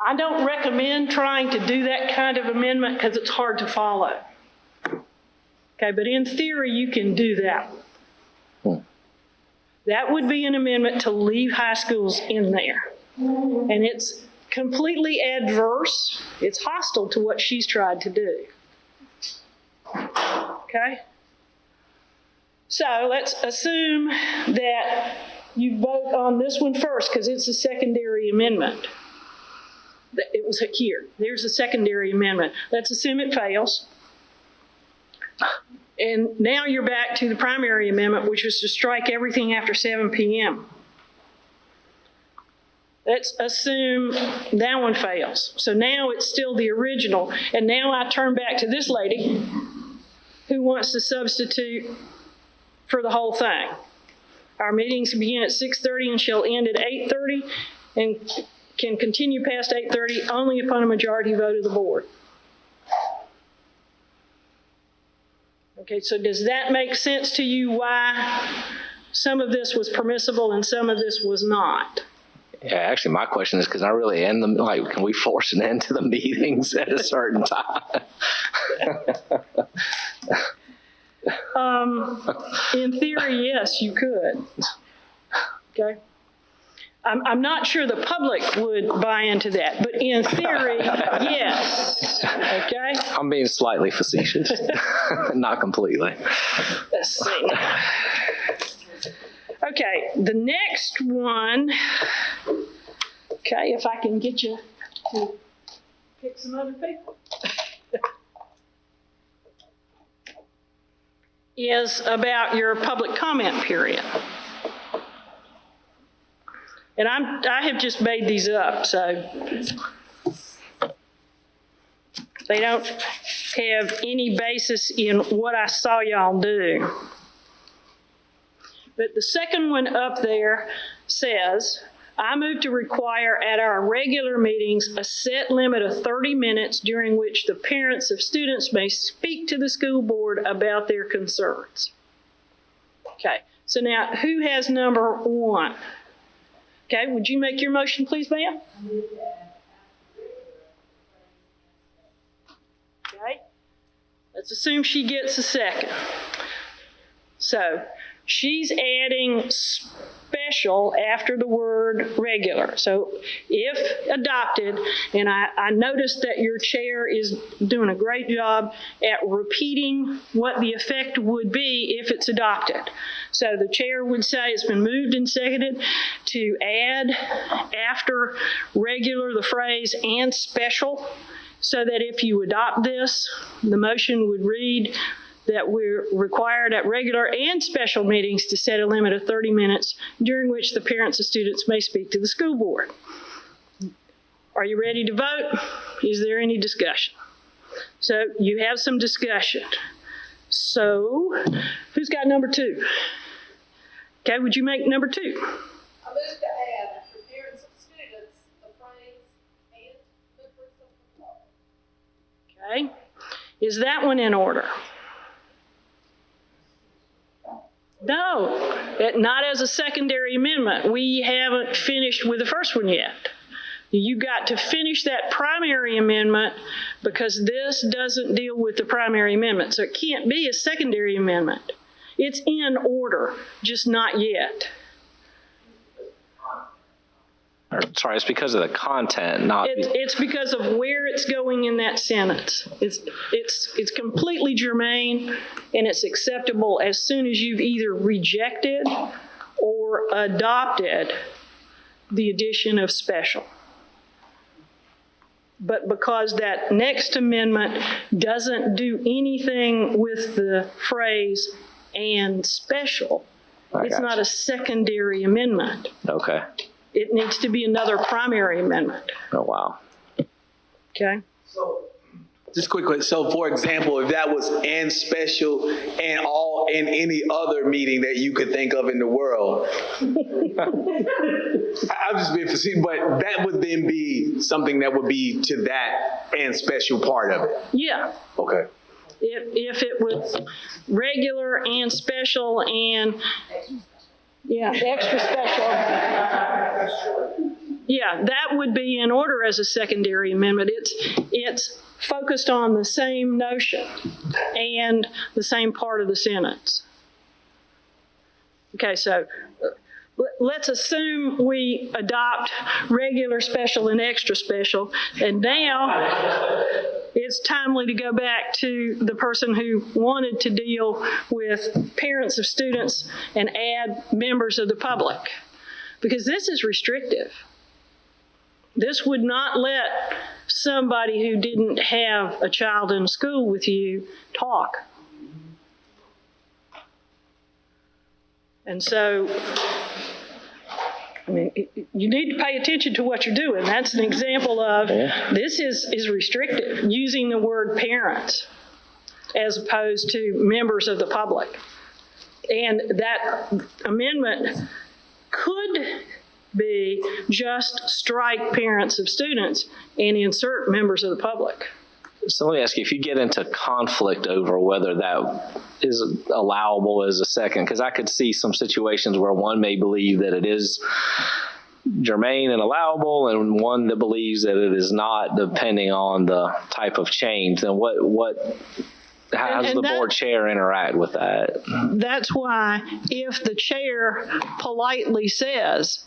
I don't recommend trying to do that kind of amendment because it's hard to follow. Okay, but in theory, you can do that. That would be an amendment to leave high schools in there. And it's completely adverse. It's hostile to what she's tried to do. Okay? So let's assume that you vote on this one first because it's a secondary amendment. It was here. There's a secondary amendment. Let's assume it fails. And now you're back to the primary amendment, which was to strike everything after 7 p.m. Let's assume that one fails. So now it's still the original. And now I turn back to this lady who wants to substitute for the whole thing. Our meetings begin at 6:30 and shall end at 8:30 and can continue past 8:30 only upon a majority vote of the board. Okay, so does that make sense to you why some of this was permissible and some of this was not? Yeah, actually, my question is, because I really end them, like, can we force an end to the meetings at a certain time? In theory, yes, you could. Okay? I'm not sure the public would buy into that, but in theory, yes. Okay? I'm being slightly facetious, not completely. Let's see. Okay, the next one, okay, if I can get you to pick some other people, is about your public comment period. And I have just made these up, so they don't have any basis in what I saw y'all do. But the second one up there says, I move to require at our regular meetings a set limit of 30 minutes during which the parents of students may speak to the school board about their concerns. Okay, so now who has number 1? Okay, would you make your motion, please, ma'am? Okay, let's assume she gets a second. So she's adding special after the word regular. So if adopted, and I noticed that your chair is doing a great job at repeating what the effect would be if it's adopted. So the chair would say it's been moved and seconded to add after regular the phrase and special, so that if you adopt this, the motion would read that we're required at regular and special meetings to set a limit of 30 minutes during which the parents of students may speak to the school board. Are you ready to vote? Is there any discussion? So you have some discussion. So who's got number 2? Okay, would you make number 2? I move to add after parents of students the phrase and members of the public. Okay, is that one in order? No, not as a secondary amendment. We haven't finished with the first one yet. You got to finish that primary amendment because this doesn't deal with the primary amendment. So it can't be a secondary amendment. It's in order, just not yet. Sorry, it's because of the content, not. It's because of where it's going in that sentence. It's completely germane, and it's acceptable as soon as you've either rejected or adopted the addition of special. But because that next amendment doesn't do anything with the phrase and special, it's not a secondary amendment. Okay. It needs to be another primary amendment. Oh, wow. Okay? So, just quickly, so for example, if that was and special and all in any other meeting that you could think of in the world, I'm just being facetious, but that would then be something that would be to that and special part of it. Yeah. Okay. If it was regular and special and, yeah, extra special. Yeah, that would be in order as a secondary amendment. It's focused on the same notion and the same part of the sentence. Okay, so let's assume we adopt regular, special, and extra special, and now it's timely to go back to the person who wanted to deal with parents of students and add members of the public, because this is restrictive. This would not let somebody who didn't have a child in school with you talk. And so, I mean, you need to pay attention to what you're doing. That's an example of this is restrictive, using the word parents as opposed to members of the public. And that amendment could be just strike parents of students and insert members of the public. So let me ask you, if you get into conflict over whether that is allowable as a second, because I could see some situations where one may believe that it is germane and allowable, and one that believes that it is not, depending on the type of change, then what How does And the board chair interact with that? That's why if the chair politely says,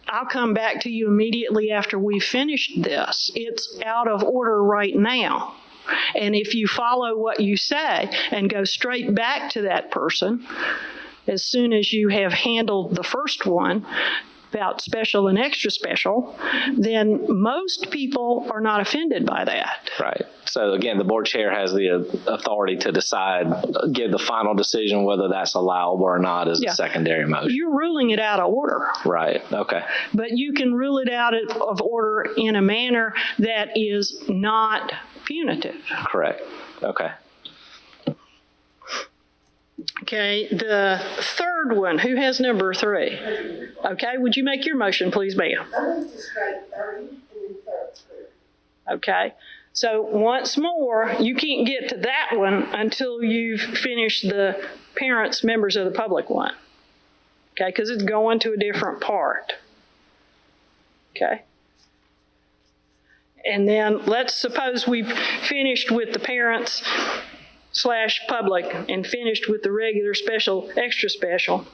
I'll come back to you immediately after we've finished this, it's out of order right now. And if you follow what you say and go straight back to that person, as soon as you have handled the first one about special and extra special, then most people are not offended by that. Right. So again, the board chair has the authority to decide, give the final decision whether that's allowable or not as a secondary motion. You're ruling it out of order. Right. Okay. But you can rule it out of order in a manner that is not punitive. Correct. Okay. Okay, the third one, who has number 3? Okay, would you make your motion, please, ma'am? I move to strike 30 and insert 2. Okay, so once more, you can't get to that one until you've finished the parents, members of the public one. Okay, because it's going to a different part. Okay. And then let's suppose we've finished with the parents / public and finished with the regular, special, extra special.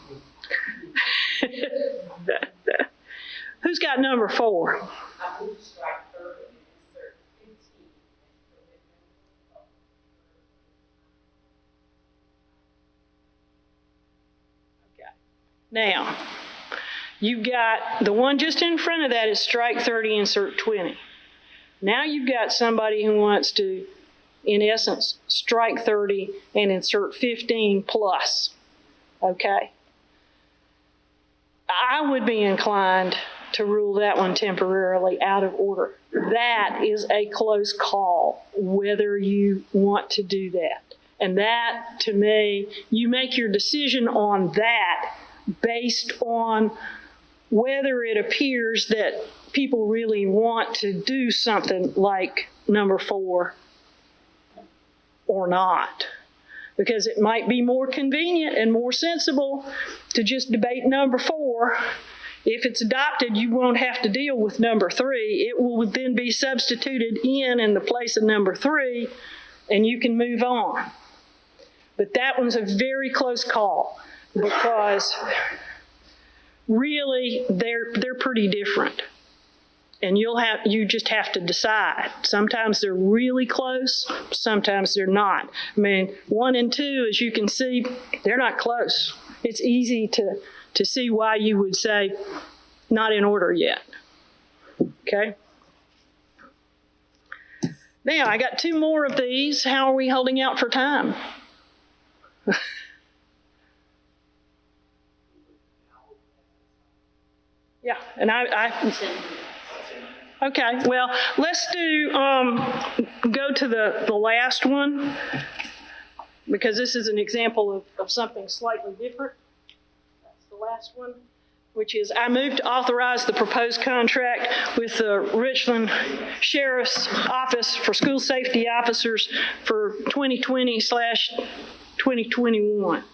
Who's got number 4? I move to strike 30 and insert 15. Okay. Now, you've got the one just in front of that is strike 30, insert 20. Now you've got somebody who wants to, in essence, strike 30 and insert 15 plus. Okay? I would be inclined to rule that one temporarily out of order. That is a close call, whether you want to do that. And that, to me, you make your decision on that based on whether it appears that people really want to do something like number 4 or not. Because it might be more convenient and more sensible to just debate number 4. If it's adopted, you won't have to deal with number 3. It will then be substituted in the place of number 3, and you can move on. But that one's a very close call because really they're pretty different. And you just have to decide. Sometimes they're really close, sometimes they're not. I mean, 1 and 2, as you can see, they're not close. It's easy to see why you would say not in order yet. Okay? Now, I got 2 more of these. How are we holding out for time? Yeah, and okay, well, let's go to the last one, because this is an example of something slightly different. That's the last one, which is I move to authorize the proposed contract with the Richland Sheriff's Office for school safety officers for 2020/2021.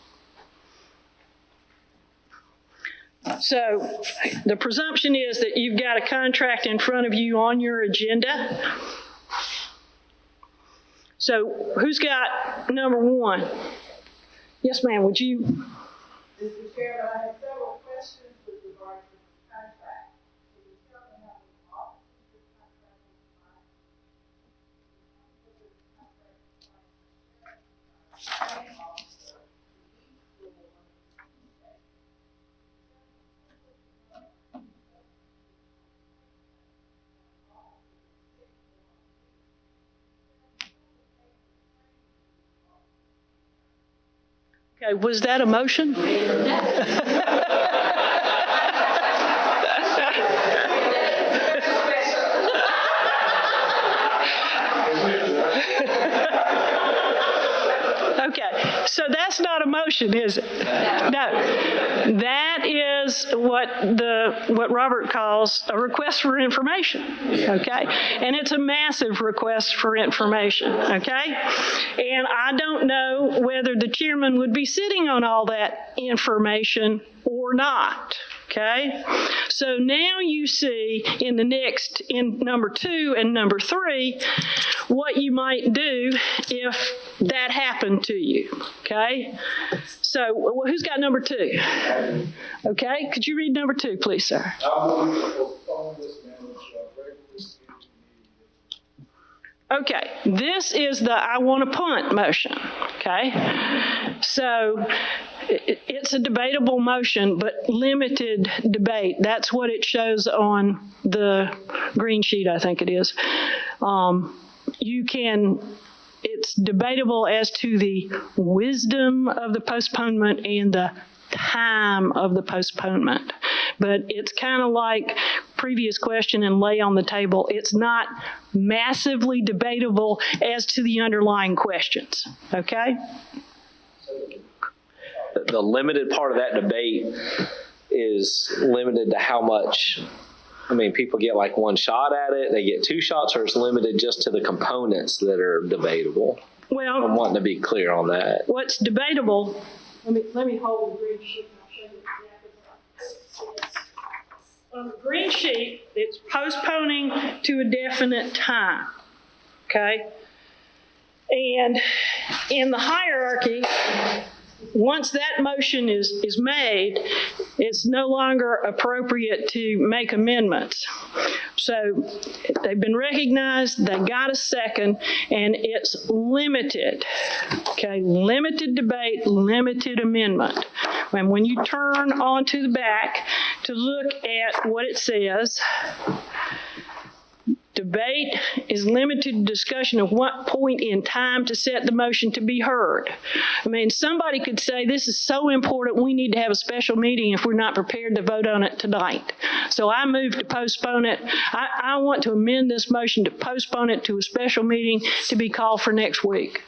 So the presumption is that you've got a contract in front of you on your agenda. So who's got number 1? Yes, ma'am, would you? Mr. Chairman, I have several questions with regard to this contract. Can you tell me how many officers this contract is? Okay, was that a motion? Okay, so that's not a motion, is it? No. That is what Robert calls a request for information, okay? And it's a massive request for information, okay? And I don't know whether the chairman would be sitting on all that information or not, Okay, so now you see in number 2 and number 3, what you might do if that happened to you. Okay, so who's got number 2? Okay, could you read number 2, please, sir? Okay, this is the I want to punt motion, okay? So it's a debatable motion, but limited debate. That's what it shows on the green sheet, I think it is. It's debatable as to the wisdom of the postponement and the time of the postponement. But it's kind of like previous question and lay on the table. It's not massively debatable as to the underlying questions, okay? The limited part of that debate is limited to how much, I mean, people get like one shot at it, they get 2 shots, or it's limited just to the components that are debatable? Well, I'm wanting to be clear on that. what's debatable, let me hold the green sheet and I'll show you exactly what it is. On the green sheet, it's postponing to a definite time, okay? And in the hierarchy, once that motion is made, it's no longer appropriate to make amendments. So they've been recognized, they got a second, and it's limited, okay? Limited debate, limited amendment. And when you turn onto the back to look at what it says, debate is limited discussion of what point in time to set the motion to be heard. I mean, somebody could say this is so important we need to have a special meeting if we're not prepared to vote on it tonight. So I move to postpone it. I want to amend this motion to postpone it to a special meeting to be called for next week.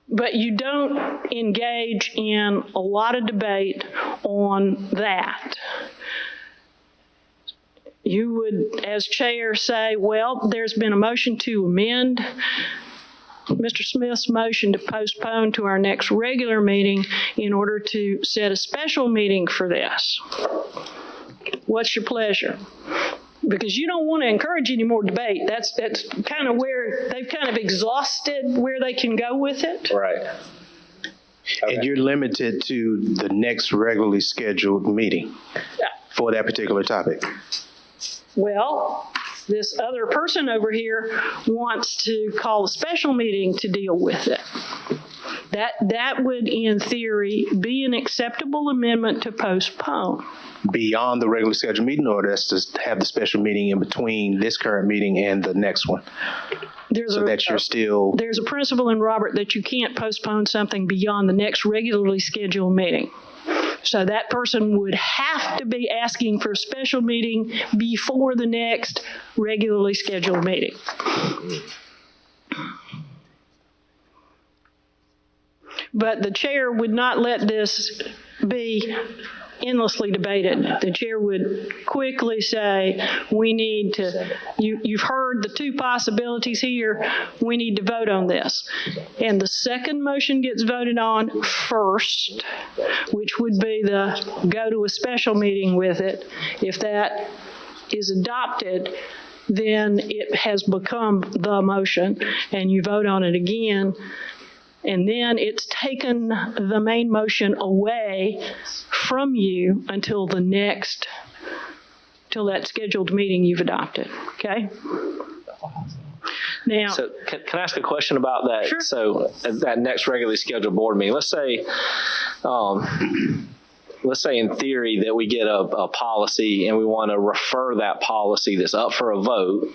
But you don't engage in a lot of debate on that. You would, as chair, say, well, there's been a motion to amend Mr. Smith's motion to postpone to our next regular meeting in order to set a special meeting for this. What's your pleasure? Because you don't want to encourage any more debate. That's kind of where they've kind of exhausted where they can go with it. Right. Okay. And you're limited to the next regularly scheduled meeting for that particular topic. Well, this other person over here wants to call a special meeting to deal with it. That would, in theory, be an acceptable amendment to postpone. Beyond the regularly scheduled meeting, or that's to have the special meeting in between this current meeting and the next one? There's a principle in Robert that you can't postpone something beyond the next regularly scheduled meeting. So that person would have to be asking for a special meeting before the next regularly scheduled meeting. But the chair would not let this be endlessly debated. The chair would quickly say, we need to, you've heard the 2 possibilities here, we need to vote on this. And the second motion gets voted on first, which would be the go to a special meeting with it. If that is adopted, then it has become the motion, and you vote on it again. And then it's taken the main motion away from you until that scheduled meeting you've adopted, okay? Now, so can I ask a question about that? Sure. So at that next regularly scheduled board meeting, let's say in theory that we get a policy and we want to refer that policy that's up for a vote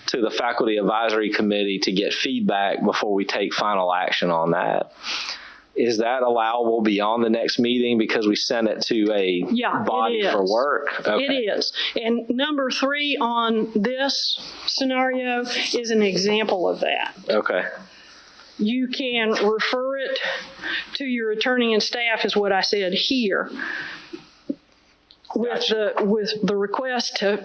to the faculty advisory committee to get feedback before we take final action on that. Is that allowable beyond the next meeting because we sent it to a body for work? Okay. It is. And number 3 on this scenario is an example of that. Okay. You can refer it to your attorney and staff, is what I said here. with the request to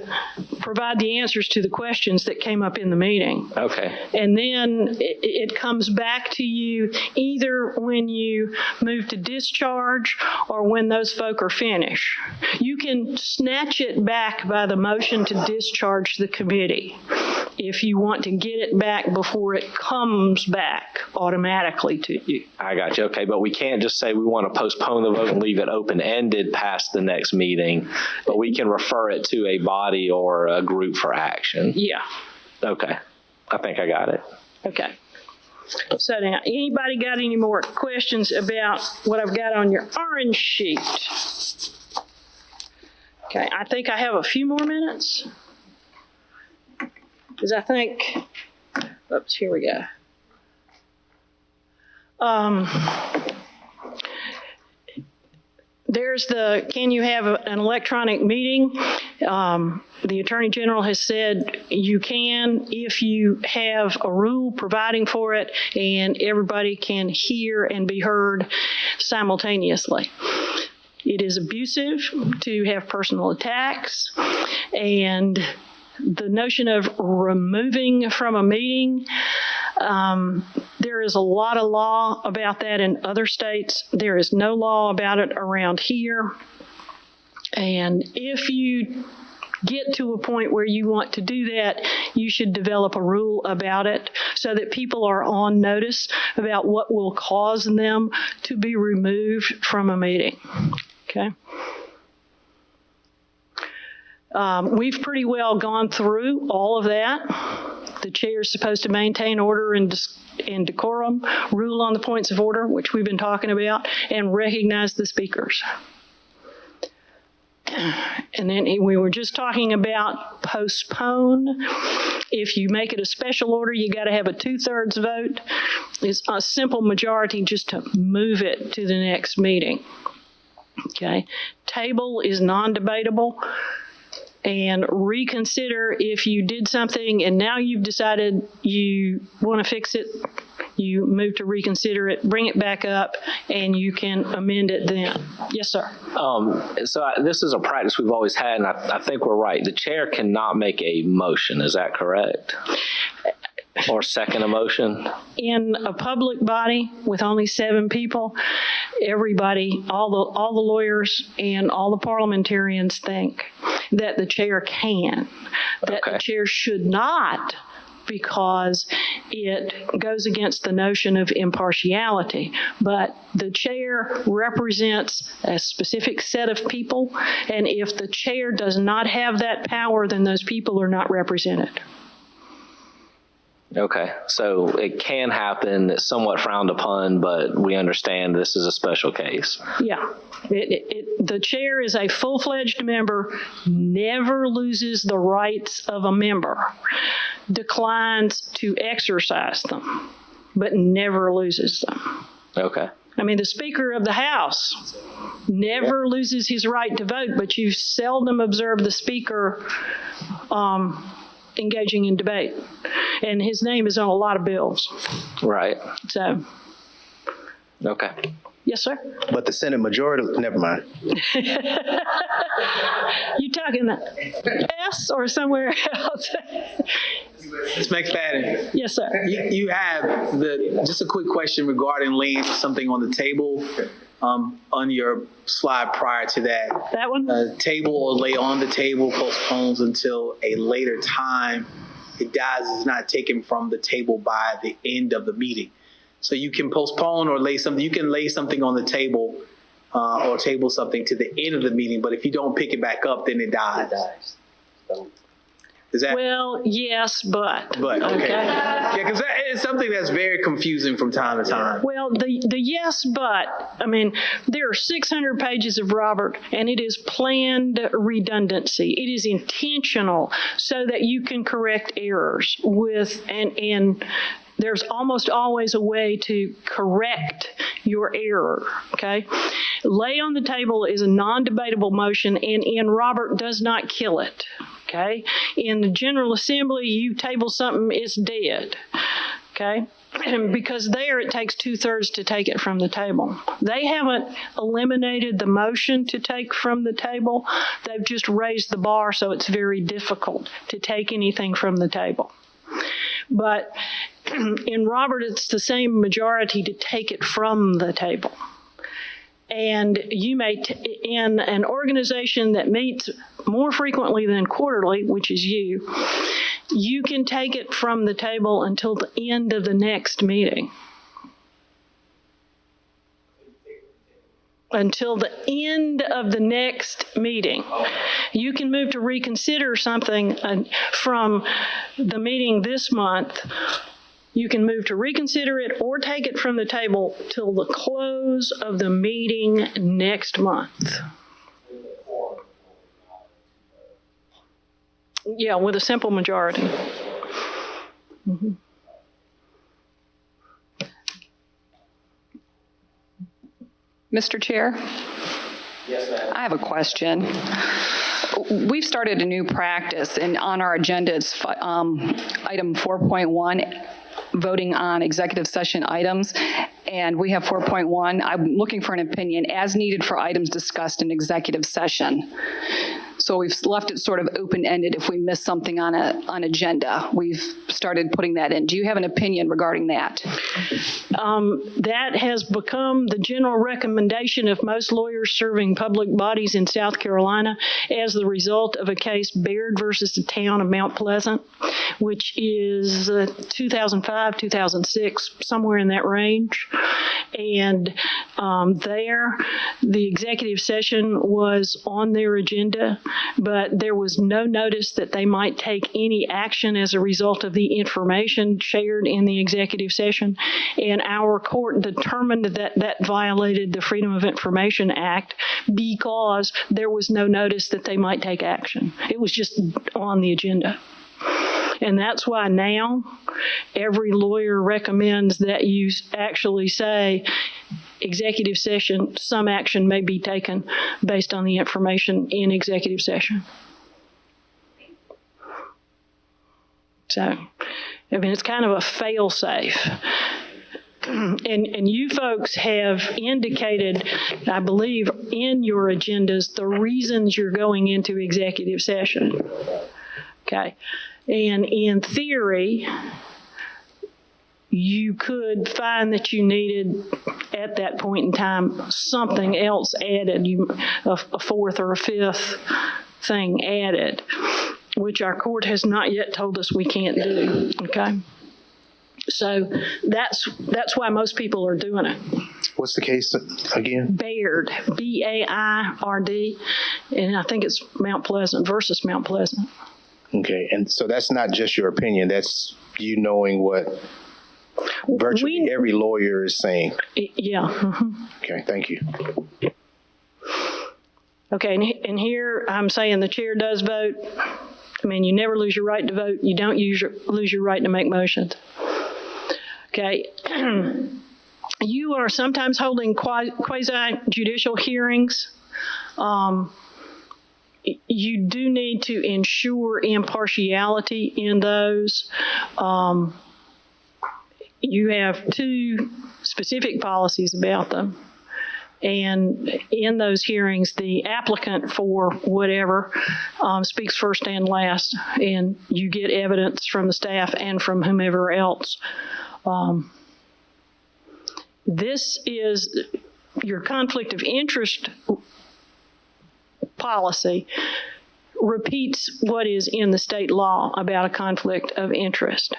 provide the answers to the questions that came up in the meeting. Okay. And then it comes back to you either when you move to discharge or when those folk are finished. You can snatch it back by the motion to discharge the committee if you want to get it back before it comes back automatically to you. I got you. Okay, but we can't just say we want to postpone the vote and leave it open-ended past the next meeting, but we can refer it to a body or a group for action. Yeah. Okay. I think I got it. Okay. So now, anybody got any more questions about what I've got on your orange sheet? Okay, I think I have a few more minutes. Because I think, oops, here we go. There's can you have an electronic meeting? The Attorney General has said you can if you have a rule providing for it and everybody can hear and be heard simultaneously. It is abusive to have personal attacks, and the notion of removing from a meeting, there is a lot of law about that in other states. There is no law about it around here. And if you get to a point where you want to do that, you should develop a rule about it so that people are on notice about what will cause them to be removed from a meeting. Okay? We've pretty well gone through all of that. The chair is supposed to maintain order and decorum, rule on the points of order, which we've been talking about, and recognize the speakers. And then we were just talking about postpone. If you make it a special order, you got to have a 2/3 vote. It's a simple majority just to move it to the next meeting. Okay. Table is non-debatable. And reconsider if you did something and now you've decided you want to fix it, you move to reconsider it, bring it back up, and you can amend it then. Yes, sir. This is a practice we've always had, and I think we're right. The chair cannot make a motion. Is that correct? Or second a motion? In a public body with only 7 people, everybody, all the lawyers and all the parliamentarians think that the chair can, that the chair should not, because it goes against the notion of impartiality. But the chair represents a specific set of people, and if the chair does not have that power, then those people are not represented. Okay, so it can happen. It's somewhat frowned upon, but we understand this is a special case. Yeah. The chair is a full-fledged member, never loses the rights of a member, declines to exercise them, but never loses them. Okay. I mean, the Speaker of the House never loses his right to vote, but you seldom observe the Speaker engaging in debate. And his name is on a lot of bills. Right. So. Okay. Yes, sir? But the Senate majority, never mind. You talking S or somewhere else? Ms. McFadden. Yes, sir. You have just a quick question regarding laying something on the table on your slide prior to that. That one? Table or lay on the table postpones until a later time. It dies is not taken from the table by the end of the meeting. So you can postpone or lay something. You can lay something on the table or table something to the end of the meeting. But if you don't pick it back up, then it dies. Is that? Well, yes, but. But, okay. Yeah, because it's something that's very confusing from time to time. Well, the yes, but, I mean, there are 600 pages of Robert, and it is planned redundancy. It is intentional so that you can correct errors and there's almost always a way to correct your error, okay? Lay on the table is a non-debatable motion, and Robert does not kill it, okay? In the General Assembly, you table something, it's dead, okay? Because there it takes 2/3 to take it from the table. They haven't eliminated the motion to take from the table. They've just raised the bar so it's very difficult to take anything from the table. But in Robert, it's the same majority to take it from the table. And you may, in an organization that meets more frequently than quarterly, which is you can take it from the table until the end of the next meeting. Until the end of the next meeting. You can move to reconsider something from the meeting this month. You can move to reconsider it or take it from the table till the close of the meeting next month. Yeah, with a simple majority. Mm-hmm. Mr. Chair? Yes, ma'am. I have a question. We've started a new practice, and on our agenda it's item 4.1, voting on executive session items, and we have 4.1. I'm looking for an opinion as needed for items discussed in executive session. So we've left it sort of open-ended if we miss something on agenda. We've started putting that in. Do you have an opinion regarding that? That has become the general recommendation of most lawyers serving public bodies in South Carolina as the result of a case, Baird versus the town of Mount Pleasant, which is 2005, 2006, somewhere in that range. And there, the executive session was on their agenda, but there was no notice that they might take any action as a result of the information shared in the executive session. And our court determined that that violated the Freedom of Information Act because there was no notice that they might take action. It was just on the agenda. And that's why now every lawyer recommends that you actually say, executive session, some action may be taken based on the information in executive session. So, I mean, it's kind of a fail-safe. And you folks have indicated, I believe, in your agendas, the reasons you're going into executive session. Okay. And in theory, you could find that you needed, at that point in time, something else added, a fourth or a fifth thing added, which our court has not yet told us we can't do, okay? So that's why most people are doing it. What's the case again? Baird, B-A-I-R-D, and I think it's Mount Pleasant versus Mount Pleasant. Okay, and so that's not just your opinion, that's you knowing what virtually every lawyer is saying. Yeah. Mm-hmm. Okay, thank you. Okay, and here I'm saying the chair does vote. I mean, you never lose your right to vote. You don't lose your right to make motions. Okay. You are sometimes holding quasi-judicial hearings. You do need to ensure impartiality in those. You have two specific policies about them. And in those hearings, the applicant for whatever speaks first and last, and you get evidence from the staff and from whomever else. This is your conflict of interest policy repeats what is in the state law about a conflict of interest.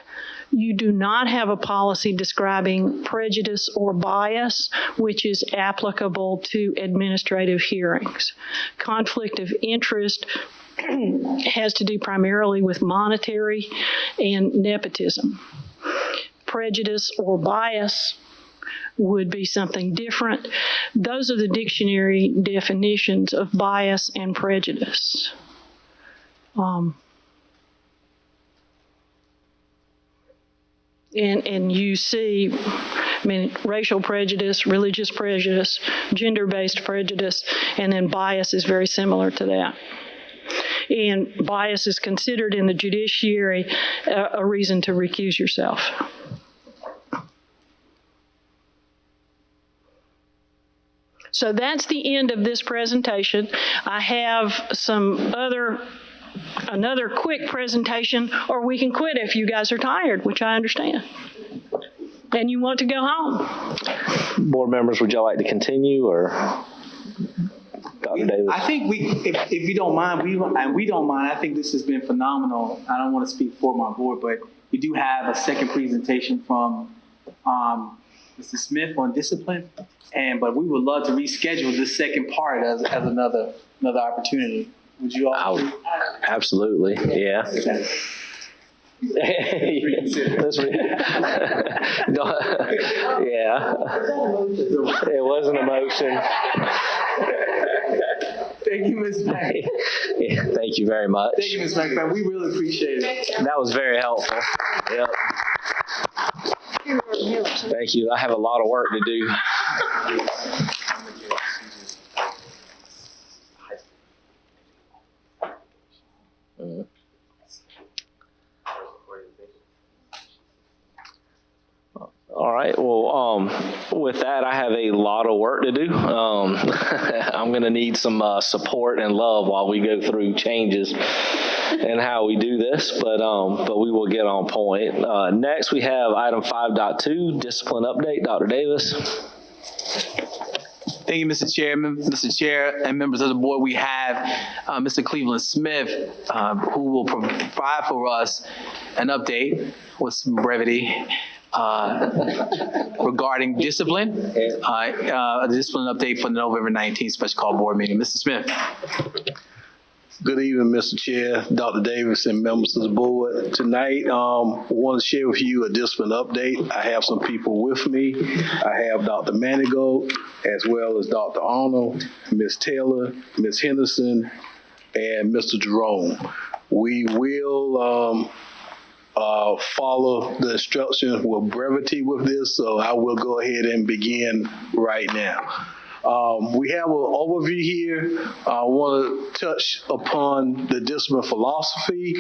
You do not have a policy describing prejudice or bias, which is applicable to administrative hearings. Conflict of interest has to do primarily with monetary and nepotism. Prejudice or bias would be something different. Those are the dictionary definitions of bias and prejudice. And you see, I mean, racial prejudice, religious prejudice, gender-based prejudice, and then bias is very similar to that. And bias is considered in the judiciary a reason to recuse yourself. So that's the end of this presentation. I have another quick presentation, or we can quit if you guys are tired, which I understand. And you want to go home. Board members, would y'all like to continue, or Dr. Davis? I think if you don't mind, we don't mind. I think this has been phenomenal. I don't want to speak for my board, but we do have a second presentation from Mr. Smith on discipline, but we would love to reschedule this second part as another opportunity. Would you all? Absolutely, yeah. Okay. Yeah, it wasn't a motion. Thank you, Ms. Mack. Yeah, thank you very much. Thank you, Ms. Mack. We really appreciate it. That was very helpful. Yep. Thank you. I have a lot of work to do. All right. Well, with that, I have a lot of work to do. I'm going to need some support and love while we go through changes and how we do this, but we will get on point. Next, we have item 5.2, discipline update. Dr. Davis. Thank you, Mr. Chairman. Mr. Chair and members of the board, we have Mr. Cleveland Smith, who will provide for us an update with some brevity regarding discipline, a discipline update for the November 19th special call board meeting. Mr. Smith. Good evening, Mr. Chair, Dr. Davis, and members of the board. Tonight, I want to share with you a discipline update. I have some people with me. I have Dr. Manigault, as well as Dr. Arnold, Ms. Taylor, Ms. Henderson, and Mr. Jerome. We will follow the instructions with brevity with this, so I will go ahead and begin right now. We have an overview here. I want to touch upon the discipline philosophy,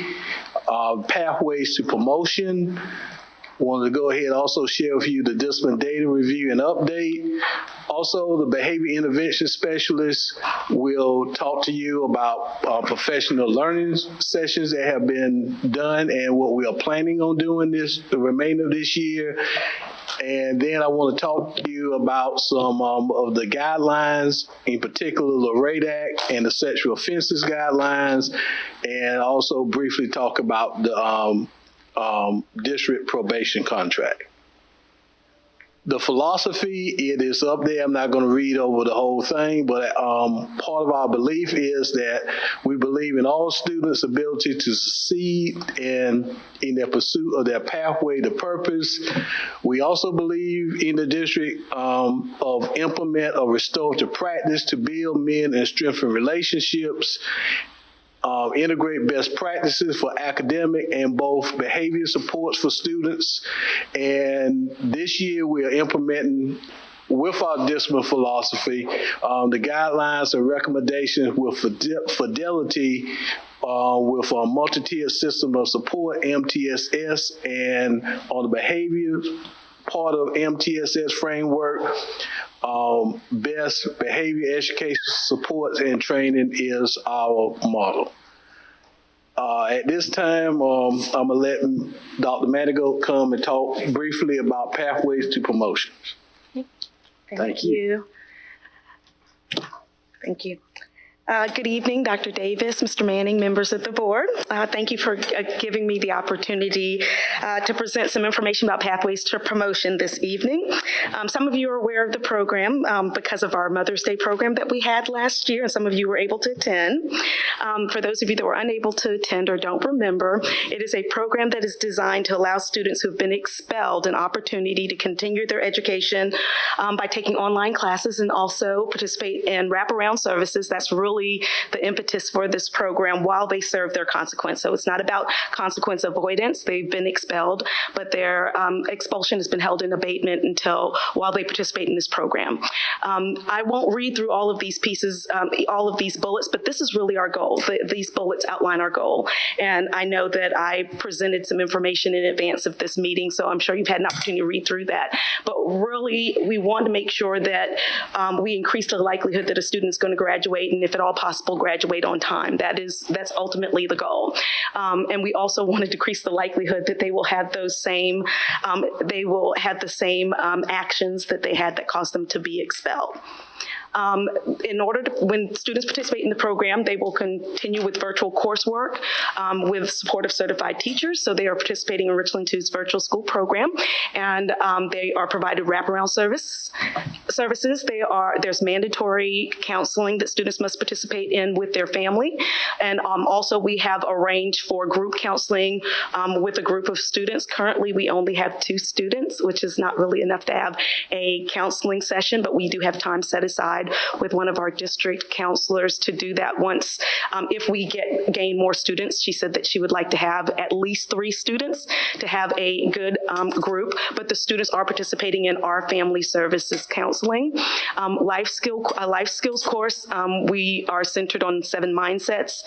pathways to promotion. I want to go ahead and also share with you the discipline data review and update. Also, the behavior intervention specialist will talk to you about professional learning sessions that have been done and what we are planning on doing the remainder of this year. And then I want to talk to you about some of the guidelines, in particular the RAID Act and the sexual offenses guidelines, and also briefly talk about the district probation contract. The philosophy, it is up there. I'm not going to read over the whole thing, but part of our belief is that we believe in all students' ability to succeed in their pursuit of their pathway to purpose. We also believe in the district of implement a restorative practice to build, mend, and strengthen relationships. Integrate best practices for academic and both behavior supports for students. And this year we are implementing with our discipline philosophy, the guidelines and recommendations with fidelity with a multi-tiered system of support, MTSS, and on the behavior part of MTSS framework, best behavior education supports and training is our model. At this time, I'm going to let Dr. Manigault come and talk briefly about pathways to promotions. Thank you. Thank you. Good evening, Dr. Davis, Mr. Manning, members of the board. Thank you for giving me the opportunity to present some information about pathways to promotion this evening. Some of you are aware of the program because of our Mother's Day program that we had last year, and some of you were able to attend. For those of you that were unable to attend or don't remember, it is a program that is designed to allow students who've been expelled an opportunity to continue their education by taking online classes and also participate in wraparound services. That's really the impetus for this program while they serve their consequence. So it's not about consequence avoidance. They've been expelled, but their expulsion has been held in abatement while they participate in this program. I won't read through all of these pieces, all of these bullets, but this is really our goal. These bullets outline our goal. And I know that I presented some information in advance of this meeting, so I'm sure you've had an opportunity to read through that. but really we want to make sure that we increase the likelihood that a student is going to graduate, and if at all possible, graduate on time. That's ultimately the goal. And we also want to decrease the likelihood that they will have the same actions that they had that caused them to be expelled. When students participate in the program, they will continue with virtual coursework with support of certified teachers. So they are participating in Richland 2's virtual school program, and they are provided wraparound services. There's mandatory counseling that students must participate in with their family, and also we have arranged for group counseling with a group of students. Currently, we only have 2 students, which is not really enough to have a counseling session, but we do have time set aside with one of our district counselors to do that once. If we gain more students, she said that she would like to have at least 3 students to have a good group, but the students are participating in our family services counseling. Life skills course, we are centered on 7 mindsets,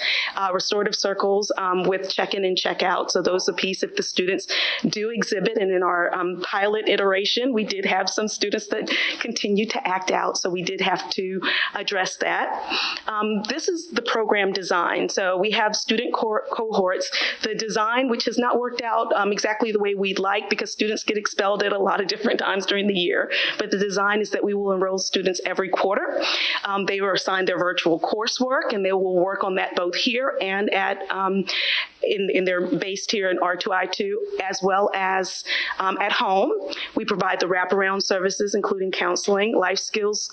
restorative circles with check-in and check-out. So those are piece if the students do exhibit, and in our pilot iteration, we did have some students that continue to act out, so we did have to address that. This is the program design. So we have student cohorts. The design, which has not worked out exactly the way we'd like, because students get expelled at a lot of different times during the year, but the design is that we will enroll students every quarter. They were assigned their virtual coursework, and they will work on that both here and in their based here in R2I2, as well as at home. We provide the wraparound services, including counseling, life skills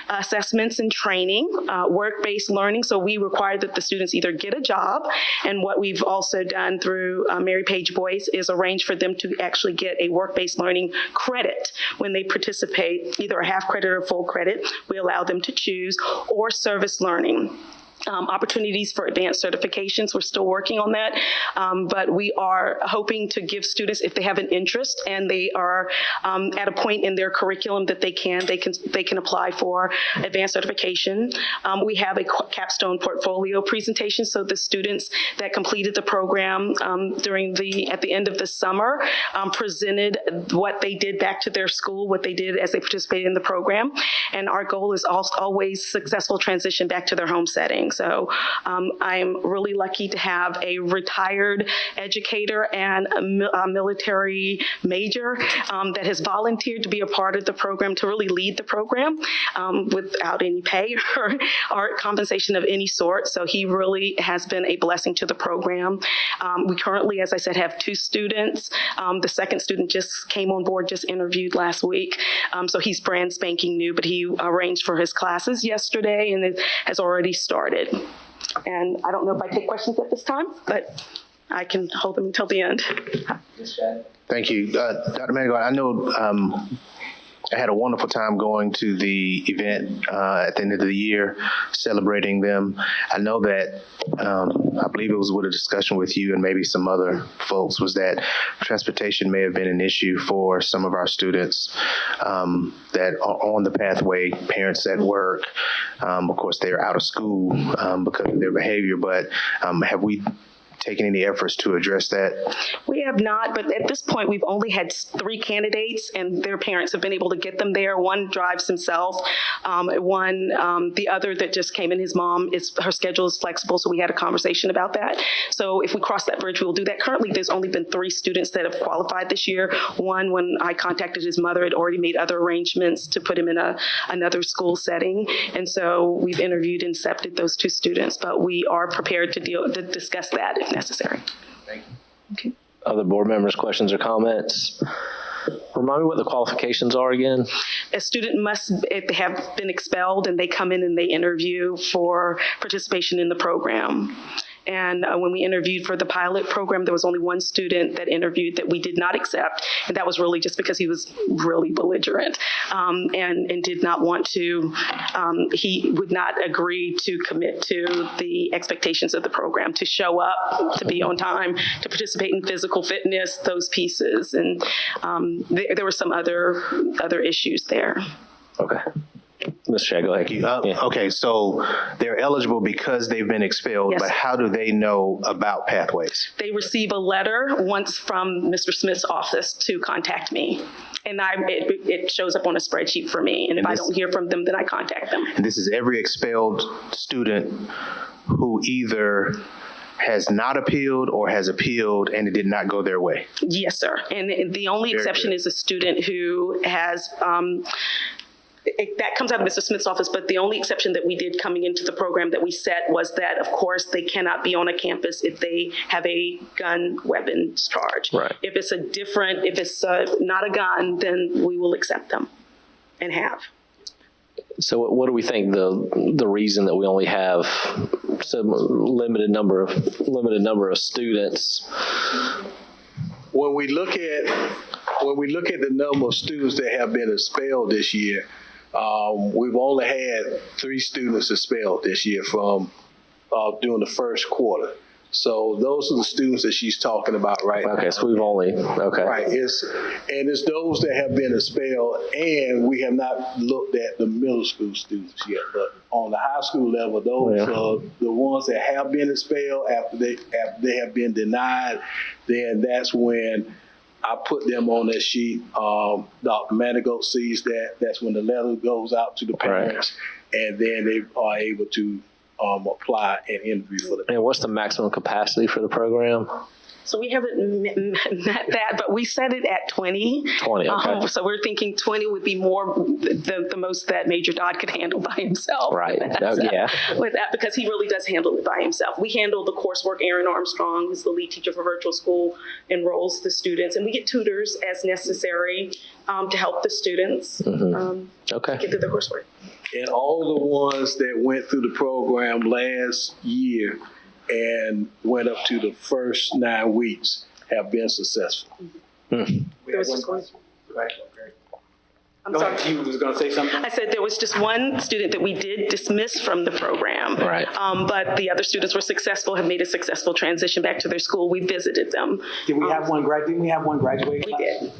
assessments and training, work-based learning. So we require that the students either get a job, and what we've also done through Mary Page Boyce is arrange for them to actually get a work-based learning credit when they participate, either a half credit or full credit. We allow them to choose, or service learning. Opportunities for advanced certifications. We're still working on that, but we are hoping to give students, if they have an interest and they are at a point in their curriculum that they can apply for advanced certification. We have a capstone portfolio presentation, so the students that completed the program at the end of the summer presented what they did back to their school, what they did as they participated in the program, and our goal is always successful transition back to their home setting. So I'm really lucky to have a retired educator and a military major that has volunteered to be a part of the program, to really lead the program without any pay or compensation of any sort. So he really has been a blessing to the program. We currently, as I said, have 2 students. The second student just came on board, just interviewed last week. So he's brand spanking new, but he arranged for his classes yesterday and it has already started. And I don't know if I take questions at this time, but I can hold them until the end. Thank you. Dr. Manigault, I know I had a wonderful time going to the event at the end of the year, celebrating them. I know that, I believe it was with a discussion with you and maybe some other folks, was that transportation may have been an issue for some of our students that are on the pathway, parents at work. Of course, they're out of school because of their behavior, but have we taken any efforts to address that? We have not, but at this point, we've only had 3 candidates, and their parents have been able to get them there. One drives himself. The other that just came in, his mom, her schedule is flexible, so we had a conversation about that. So if we cross that bridge, we'll do that. Currently, there's only been 3 students that have qualified this year. One, when I contacted his mother, had already made other arrangements to put him in another school setting. And so we've interviewed and accepted those 2 students, but we are prepared to discuss that if necessary. Thank you. Okay. Other board members, questions or comments? Remind me what the qualifications are again. A student must have been expelled, and they come in and they interview for participation in the program. And when we interviewed for the pilot program, there was only 1 student that interviewed that we did not accept. And that was really just because he was really belligerent and did not want to, he would not agree to commit to the expectations of the program, to show up, to be on time, to participate in physical fitness, those pieces. And there were some other issues there. Okay. Mr. Chair, go ahead. Yeah. Okay, so they're eligible because they've been expelled, Yes. but how do they know about Pathways? They receive a letter once from Mr. Smith's office to contact me. And it shows up on a spreadsheet for me. And if I don't hear from them, then I contact them. And this is every expelled student who either has not appealed or has appealed and it did not go their way. Yes, sir. And the only exception is a student who has, that comes out of Mr. Smith's office, but the only exception that we did coming into the program that we set was that, of course, they cannot be on a campus if they have a gun weapons charge. Right. If it's not a gun, then we will accept them and have. So what do we think the reason that we only have some limited number of students? When we look at the number of students that have been expelled this year, we've only had 3 students expelled this year from during the first quarter. So those are the students that she's talking about right now. Okay, so we've only, okay. Right, it's those that have been expelled, and we have not looked at the middle school students yet. But on the high school level, those are the ones that have been expelled after they have been denied. Then that's when I put them on that sheet. Dr. Manigault sees that. That's when the letter goes out to the parents, and then they are able to apply and interview for the. And what's the maximum capacity for the program? So we haven't met that, but we set it at 20. 20, okay. So we're thinking 20 would be more the most that Major Dodd could handle by himself. Right. With that, because he really does handle it by himself. We handle the coursework. Aaron Armstrong, who's the lead teacher for virtual school, enrolls the students, and we get tutors as necessary to help the students get through the coursework. And all the ones that went through the program last year and went up to the first 9 weeks have been successful. There was just one. I'm sorry. You was going to say something? I said there was just one student that we did dismiss from the program. Right. But the other students were successful, have made a successful transition back to their school. We visited them. Did we have one graduate? Didn't we have one graduate? We did.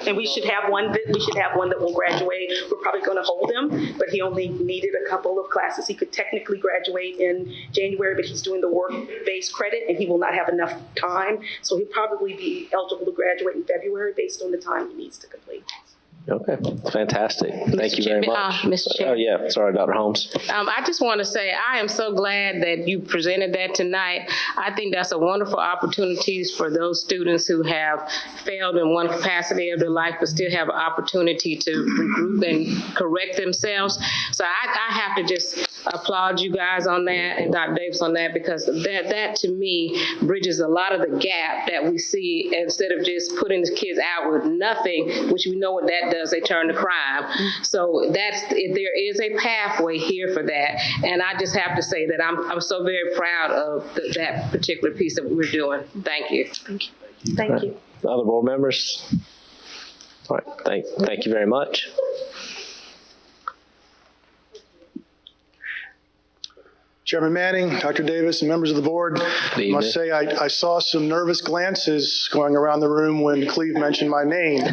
And we should have one that will graduate. We're probably going to hold him, but he only needed a couple of classes. He could technically graduate in January, but he's doing the work-based credit and he will not have enough time. So he'll probably be eligible to graduate in February based on the time he needs to complete. Okay, fantastic. Thank you very much. Mr. Chair. Oh, yeah, sorry, Dr. Holmes. I just want to say I am so glad that you presented that tonight. I think that's a wonderful opportunity for those students who have failed in one capacity of their life but still have an opportunity to regroup and correct themselves. So I have to just applaud you guys on that and Dr. Davis on that, because that to me bridges a lot of the gap that we see instead of just putting the kids out with nothing, which we know what that does, they turn to crime. So there is a pathway here for that. And I just have to say that I'm so very proud of that particular piece that we're doing. Thank you. Thank you. Thank you. Other board members? All right, thank you very much. Chairman Manning, Dr. Davis, and members of the board, I must say I saw some nervous glances going around the room when Cleve mentioned my name.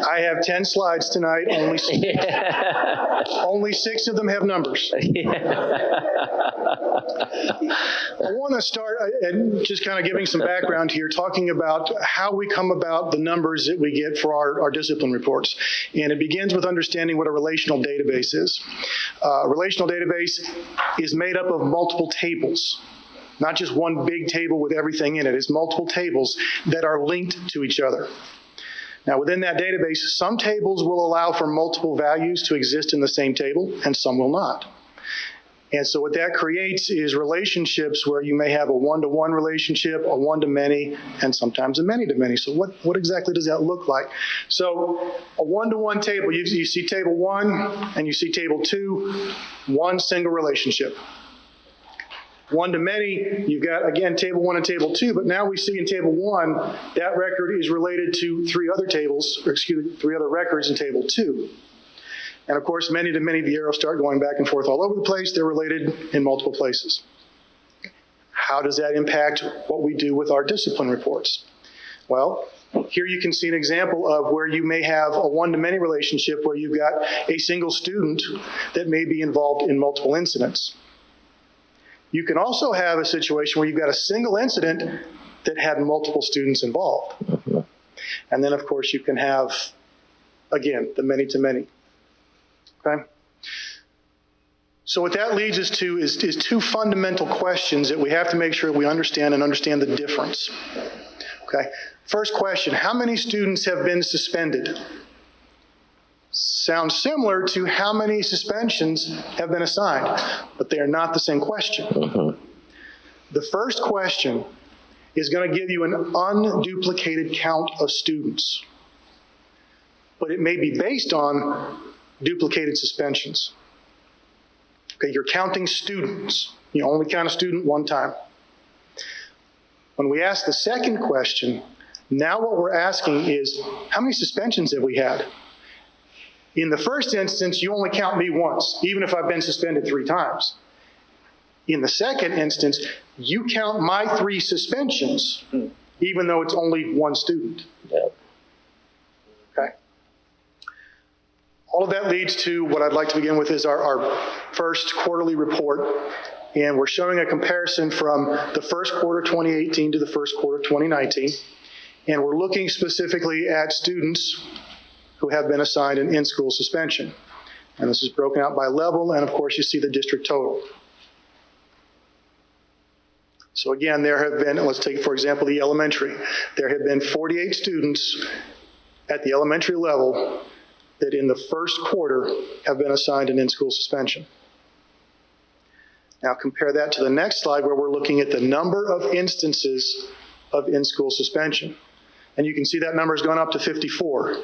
I have 10 slides tonight. Only 6 of them have numbers. I want to start and just kind of giving some background here, talking about how we come about the numbers that we get for our discipline reports. And it begins with understanding what a relational database is. A relational database is made up of multiple tables. Not just one big table with everything in it. It's multiple tables that are linked to each other. Now, within that database, some tables will allow for multiple values to exist in the same table, and some will not. And so what that creates is relationships where you may have a one-to-one relationship, a one-to-many, and sometimes a many-to-many. So what exactly does that look like? So a one-to-one table, you see table 1 and you see table 2, one single relationship. One-to-many, you've got, again, table 1 and table 2, but now we see in table 1, that record is related to 3 other records in table 2. And of course, many-to-many, the arrows start going back and forth all over the place. They're related in multiple places. How does that impact what we do with our discipline reports? Well, Here you can see an example of where you may have a one-to-many relationship where you've got a single student that may be involved in multiple incidents. You can also have a situation where you've got a single incident that had multiple students involved. And then, of course, you can have, again, the many-to-many. Okay? So what that leads us to is two fundamental questions that we have to make sure we understand and understand the difference. Okay? First question, how many students have been suspended? Sounds similar to how many suspensions have been assigned, but they are not the same question. The first question is going to give you an unduplicated count of students, but it may be based on duplicated suspensions. Okay, you're counting students. You only count a student one time. When we ask the second question, now what we're asking is, how many suspensions have we had? In the first instance, you only count me once, even if I've been suspended 3 times. In the second instance, you count my 3 suspensions, even though it's only one student. Okay. All of that leads to what I'd like to begin with is our first quarterly report. And we're showing a comparison from the first quarter 2018 to the first quarter 2019. And we're looking specifically at students who have been assigned an in-school suspension. And this is broken out by level, and of course you see the district total. So again, there have been, let's take for example the elementary. There have been 48 students at the elementary level that in the first quarter have been assigned an in-school suspension. Now compare that to the next slide where we're looking at the number of instances of in-school suspension. And you can see that number has gone up to 54.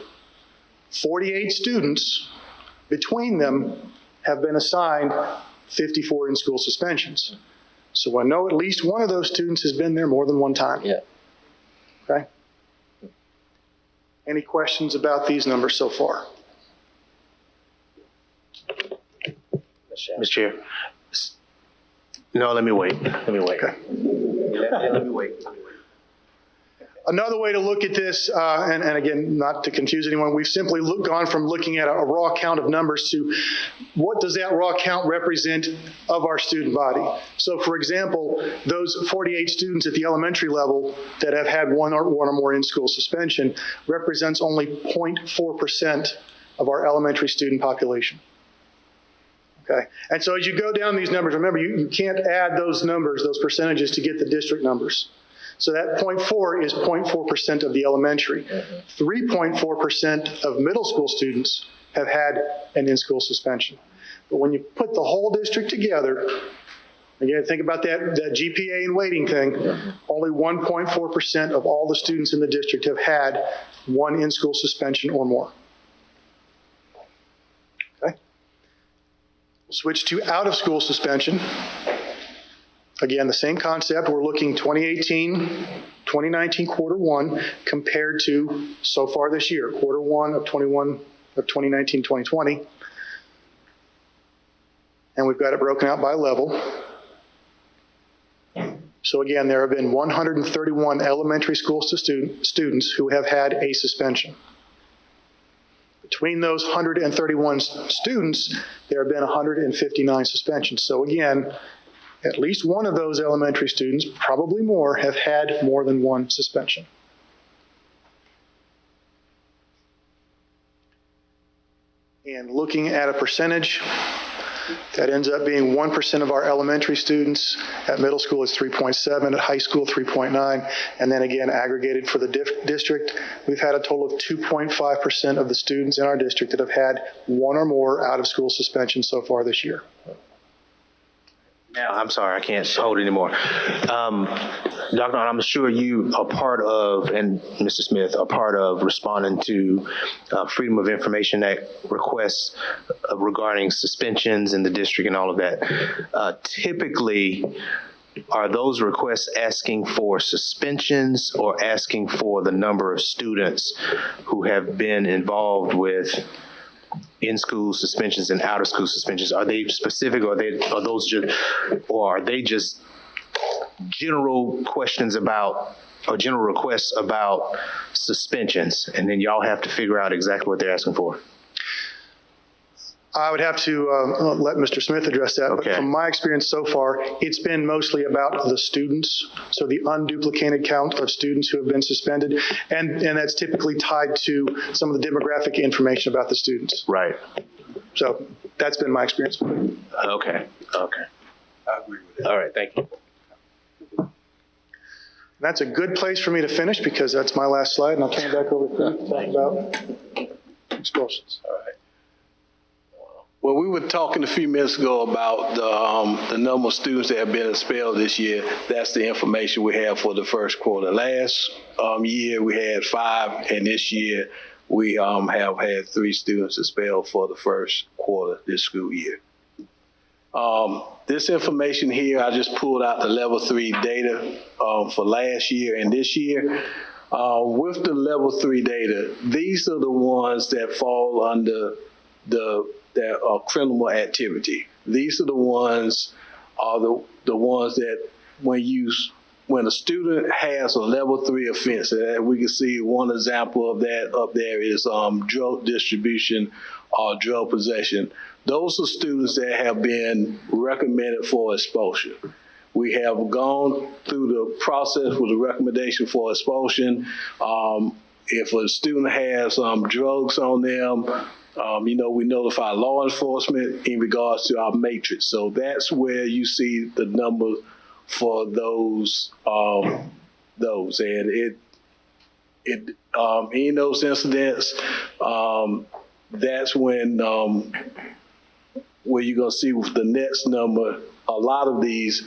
48 students between them have been assigned 54 in-school suspensions. So I know at least one of those students has been there more than one time. Yeah. Okay? Any questions about these numbers so far? Mr. Chair. No, let me wait. Let me wait. Okay. Let me wait. Another way to look at this, and again, not to confuse anyone, we've simply gone from looking at a raw count of numbers to what does that raw count represent of our student body. So for example, those 48 students at the elementary level that have had one or more in-school suspension represents only 0.4% of our elementary student population. Okay, and so as you go down these numbers, remember you can't add those numbers, those percentages to get the district numbers. So that 0.4 is 0.4% of the elementary. 3.4% of middle school students have had an in-school suspension. But when you put the whole district together, again, think about that GPA and weighting thing, only 1.4% of all the students in the district have had one in-school suspension or more. Okay. We'll switch to out-of-school suspension. Again, the same concept. We're looking 2018, 2019 quarter 1 compared to so far this year, quarter 1 of 2019, 2020. And we've got it broken out by level. So again, there have been 131 elementary school students who have had a suspension. Between those 131 students, there have been 159 suspensions. So again, at least one of those elementary students, probably more, have had more than one suspension. And looking at a percentage, that ends up being 1% of our elementary students. At middle school, it's 3.7. At high school, 3.9. And then again, aggregated for the district, we've had a total of 2.5% of the students in our district that have had one or more out-of-school suspensions so far this year. Now, I'm sorry, I can't hold anymore. Dr. I'm sure you are part of, and Mr. Smith, are part of responding to Freedom of Information Act requests regarding suspensions in the district and all of that. Typically, are those requests asking for suspensions or asking for the number of students who have been involved with in-school suspensions and out-of-school suspensions? Are they specific, or are they just general questions about or general requests about suspensions, and then y'all have to figure out exactly what they're asking for. I would have to let Mr. Smith address that, but Okay. from my experience so far, it's been mostly about the students, so the unduplicated count of students who have been suspended, and that's typically tied to some of the demographic information about the students. Right. So that's been my experience. Okay. Okay. I agree with that. All right. Thank you. That's a good place for me to finish because that's my last slide, and I'll turn it back over to you to talk about expulsions. All right. Well, we were talking a few minutes ago about the number of students that have been expelled this year. That's the information we have for the first quarter. Last year we had 5, and this year we have had 3 students expelled for the first quarter this school year. This information here, I just pulled out the level 3 data for last year and this year. With the level 3 data, these are the ones that fall under that are criminal activity. These are the ones that when a student has a level 3 offense, and we can see one example of that up there is drug distribution or drug possession. Those are students that have been recommended for expulsion. We have gone through the process with a recommendation for expulsion. If a student has drugs on them, we notify law enforcement in regards to our matrix. So that's where you see the number for those, and in those incidents, that's when where you're gonna see with the next number, a lot of these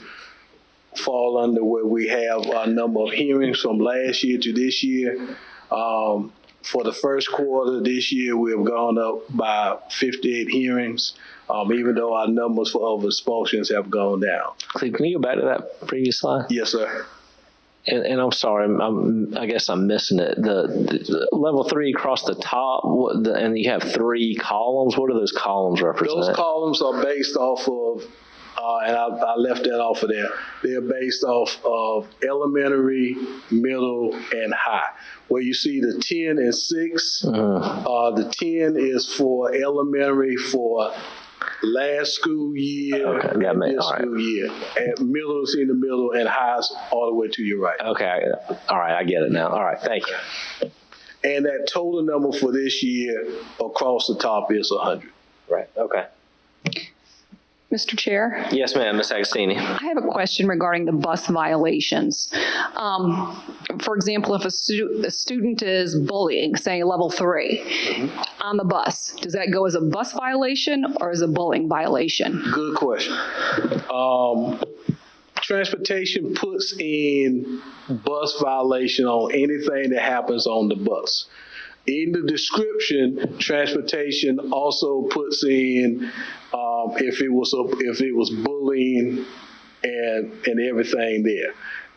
fall under where we have a number of hearings from last year to this year. For the first quarter this year, we have gone up by 58 hearings, even though our numbers of expulsions have gone down. Cleve, can you go back to that previous slide? Yes, sir. And I'm sorry, I guess I'm missing it. The level 3 across the top, and you have 3 columns. What do those columns represent? Those columns are based off of, and I left that off of there. They're based off of elementary, middle, and high. Where you see the 10 and 6, the 10 is for elementary for last school year and this school year. And middle is in the middle and highs all the way to your right. Okay. All right. I get it now. All right. Thank you. And that total number for this year across the top is 100. Right. Okay. Mr. Chair? Yes, ma'am. Ms. Agostini. I have a question regarding the bus violations. For example, if a student is bullying, say level 3, on the bus, does that go as a bus violation or as a bullying violation? Good question. Transportation puts in bus violation on anything that happens on the bus. In the description, transportation also puts in if it was bullying and everything there.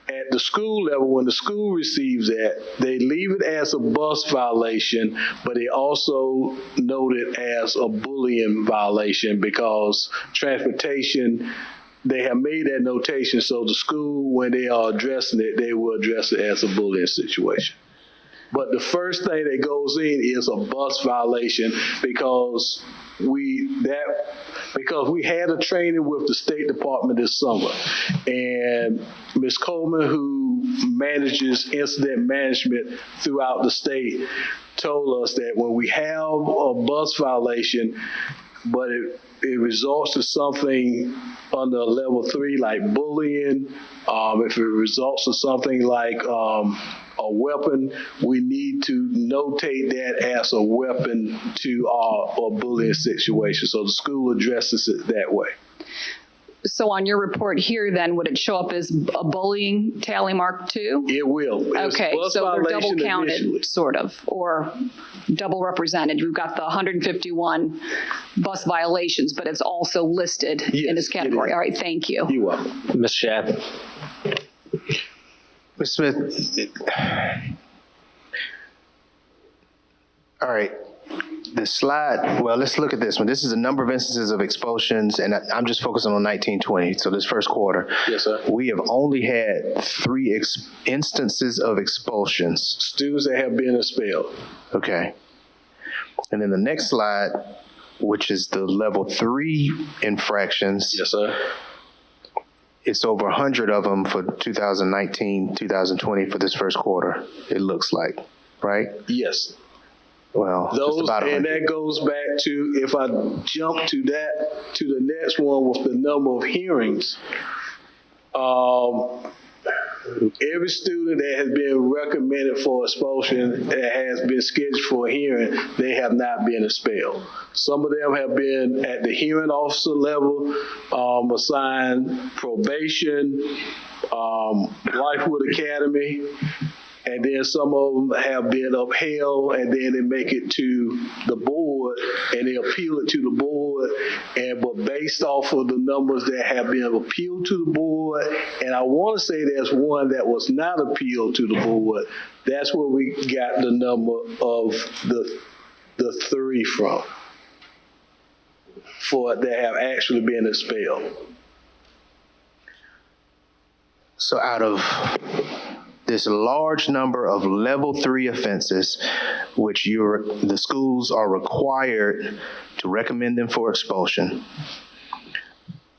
At the school level, when the school receives that, they leave it as a bus violation, but they also note it as a bullying violation because transportation, they have made that notation, so the school, when they are addressing it, they will address it as a bullying situation. But the first thing that goes in is a bus violation because we had a training with the State Department this summer, and Ms. Coleman, who manages incident management throughout the state, told us that when we have a bus violation, but it results to something under level 3 like bullying, if it results to something like a weapon, we need to notate that as a weapon to our bullying situation. So the school addresses it that way. So on your report here, then, would it show up as a bullying tally mark too? It will. Okay, so they're double counted, sort of, or double represented. We've got the 151 bus violations, but it's also listed in this category. All right, thank you. You're welcome. Ms. Shad. Mr. Smith, all right. The slide, well, let's look at this one. This is a number of instances of expulsions, and I'm just focusing on 1920, so this first quarter. Yes, sir. We have only had 3 instances of expulsions. Students that have been expelled. Okay. And then the next slide, which is the level 3 infractions. Yes, sir. It's over 100 of them for 2019, 2020 for this first quarter, it looks like, right? Yes. Well, Those, just about 100. and that goes back to, if I jump to that, to the next one with the number of hearings. Every student that has been recommended for expulsion that has been scheduled for a hearing, they have not been expelled. Some of them have been at the hearing officer level, assigned probation, Lifewood Academy, and then some of them have been upheld, and then they make it to the board, and they appeal it to the board, but based off of the numbers that have been appealed to the board, and I want to say there's one that was not appealed to the board, that's where we got the number of the 3 from, for that have actually been expelled. So out of this large number of level 3 offenses, which the schools are required to recommend them for expulsion,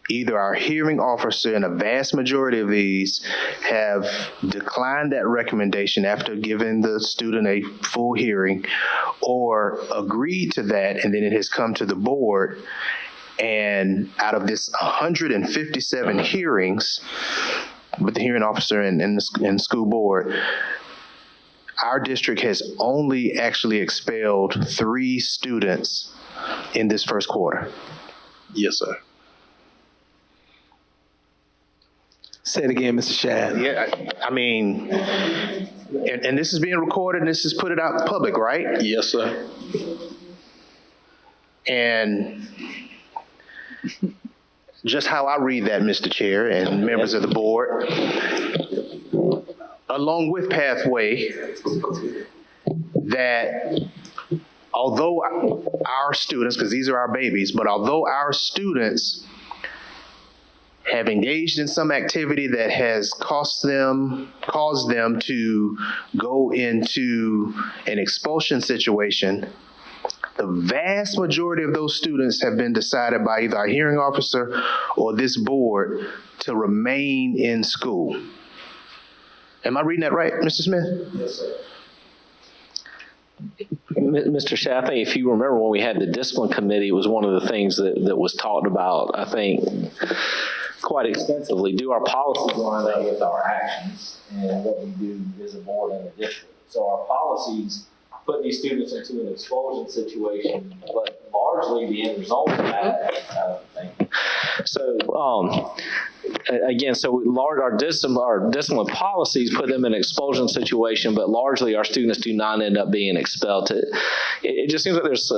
either our hearing officer and a vast majority of these have declined that recommendation after giving the student a full hearing, or agreed to that, and then it has come to the board. And out of this 157 hearings with the hearing officer and the school board, our district has only actually expelled 3 students in this first quarter. Yes, sir. Say it again, Mr. Shad. Yeah, I mean, and this is being recorded and this is put it out in public, right? Yes, sir. And just how I read that, Mr. Chair and members of the board, along with Pathway, that although our students, because these are our babies, but although our students have engaged in some activity that has caused them to go into an expulsion situation, the vast majority of those students have been decided by either our hearing officer or this board to remain in school. Am I reading that right, Mr. Smith? Yes, sir. Mr. Shea, I think if you remember when we had the discipline committee, it was one of the things that was talked about, I think, quite extensively. Do our policies line up with our actions and what we do as a board and a district? So our policies put these students into an expulsion situation, but largely the end result of that kind of thing. So, again, our discipline policies put them in an expulsion situation, but largely our students do not end up being expelled. It just seems like there's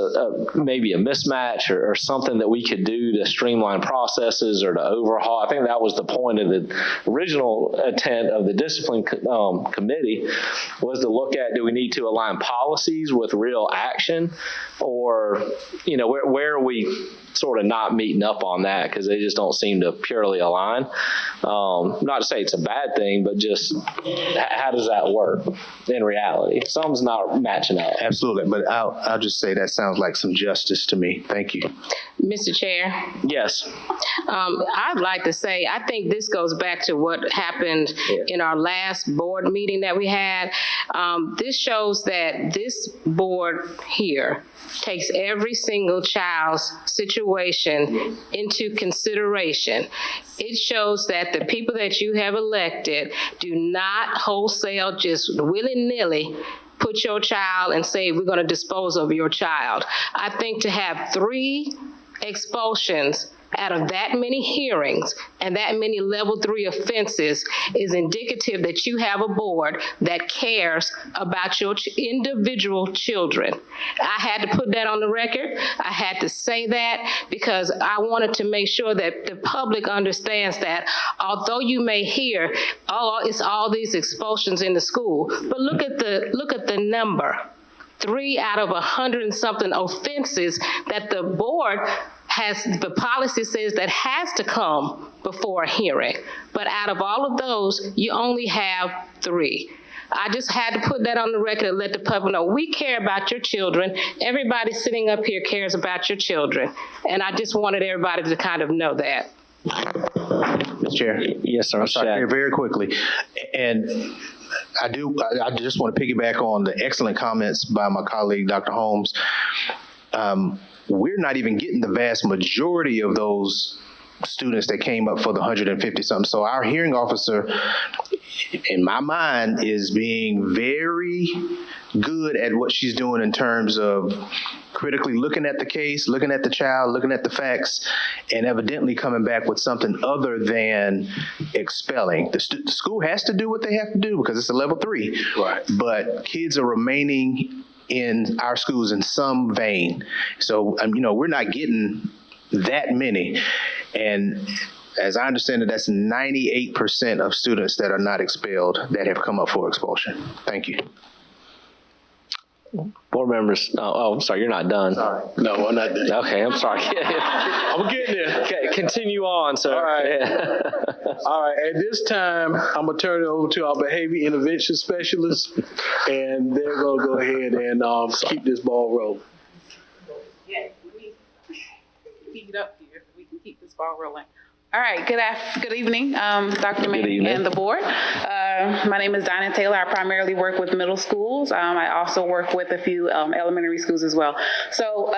maybe a mismatch or something that we could do to streamline processes or to overhaul. I think that was the point of the original intent of the discipline committee, was to look at, do we need to align policies with real action, or where are we sort of not meeting up on that because they just don't seem to purely align. Not to say it's a bad thing, but just how does that work in reality? Something's not matching up. Absolutely, but I'll just say that sounds like some justice to me. Thank you. Mr. Chair. Yes. I'd like to say, I think this goes back to what happened in our last board meeting that we had. This shows that this board here takes every single child's situation into consideration. It shows that the people that you have elected do not wholesale, just willy-nilly put your child and say, we're going to dispose of your child. I think to have 3 expulsions out of that many hearings and that many level 3 offenses is indicative that you have a board that cares about your individual children. I had to put that on the record. I had to say that because I wanted to make sure that the public understands that although you may hear, it's all these expulsions in the school, but look at the number. 3 out of 100 and something offenses that the board has, the policy says that has to come before a hearing. But out of all of those, you only have 3. I just had to put that on the record and let the public know we care about your children. Everybody sitting up here cares about your children. And I just wanted everybody to kind of know that. Mr. Chair. Yes, sir. I'm sorry, very quickly. And I just want to piggyback on the excellent comments by my colleague, Dr. Holmes. We're not even getting the vast majority of those students that came up for the 150 something. So our hearing officer, in my mind, is being very good at what she's doing in terms of critically looking at the case, looking at the child, looking at the facts, and evidently coming back with something other than expelling. The school has to do what they have to do because it's a level 3. Right. But kids are remaining in our schools in some vein. So, we're not getting that many. And as I understand it, that's 98% of students that are not expelled that have come up for expulsion. Thank you. Board members, I'm sorry, you're not done. Sorry. No, I'm not done. Okay, I'm sorry. I'm getting there. Okay, continue on, sir. All right. All right. At this time, I'm going to turn it over to our behavior intervention specialist, and they're going to go ahead and keep this ball rolling. Yes, let me speed it up here so we can keep this ball rolling. All right, good evening, Dr. Manning and the board. My name is Dinah Taylor. I primarily work with middle schools. I also work with a few elementary schools as well. So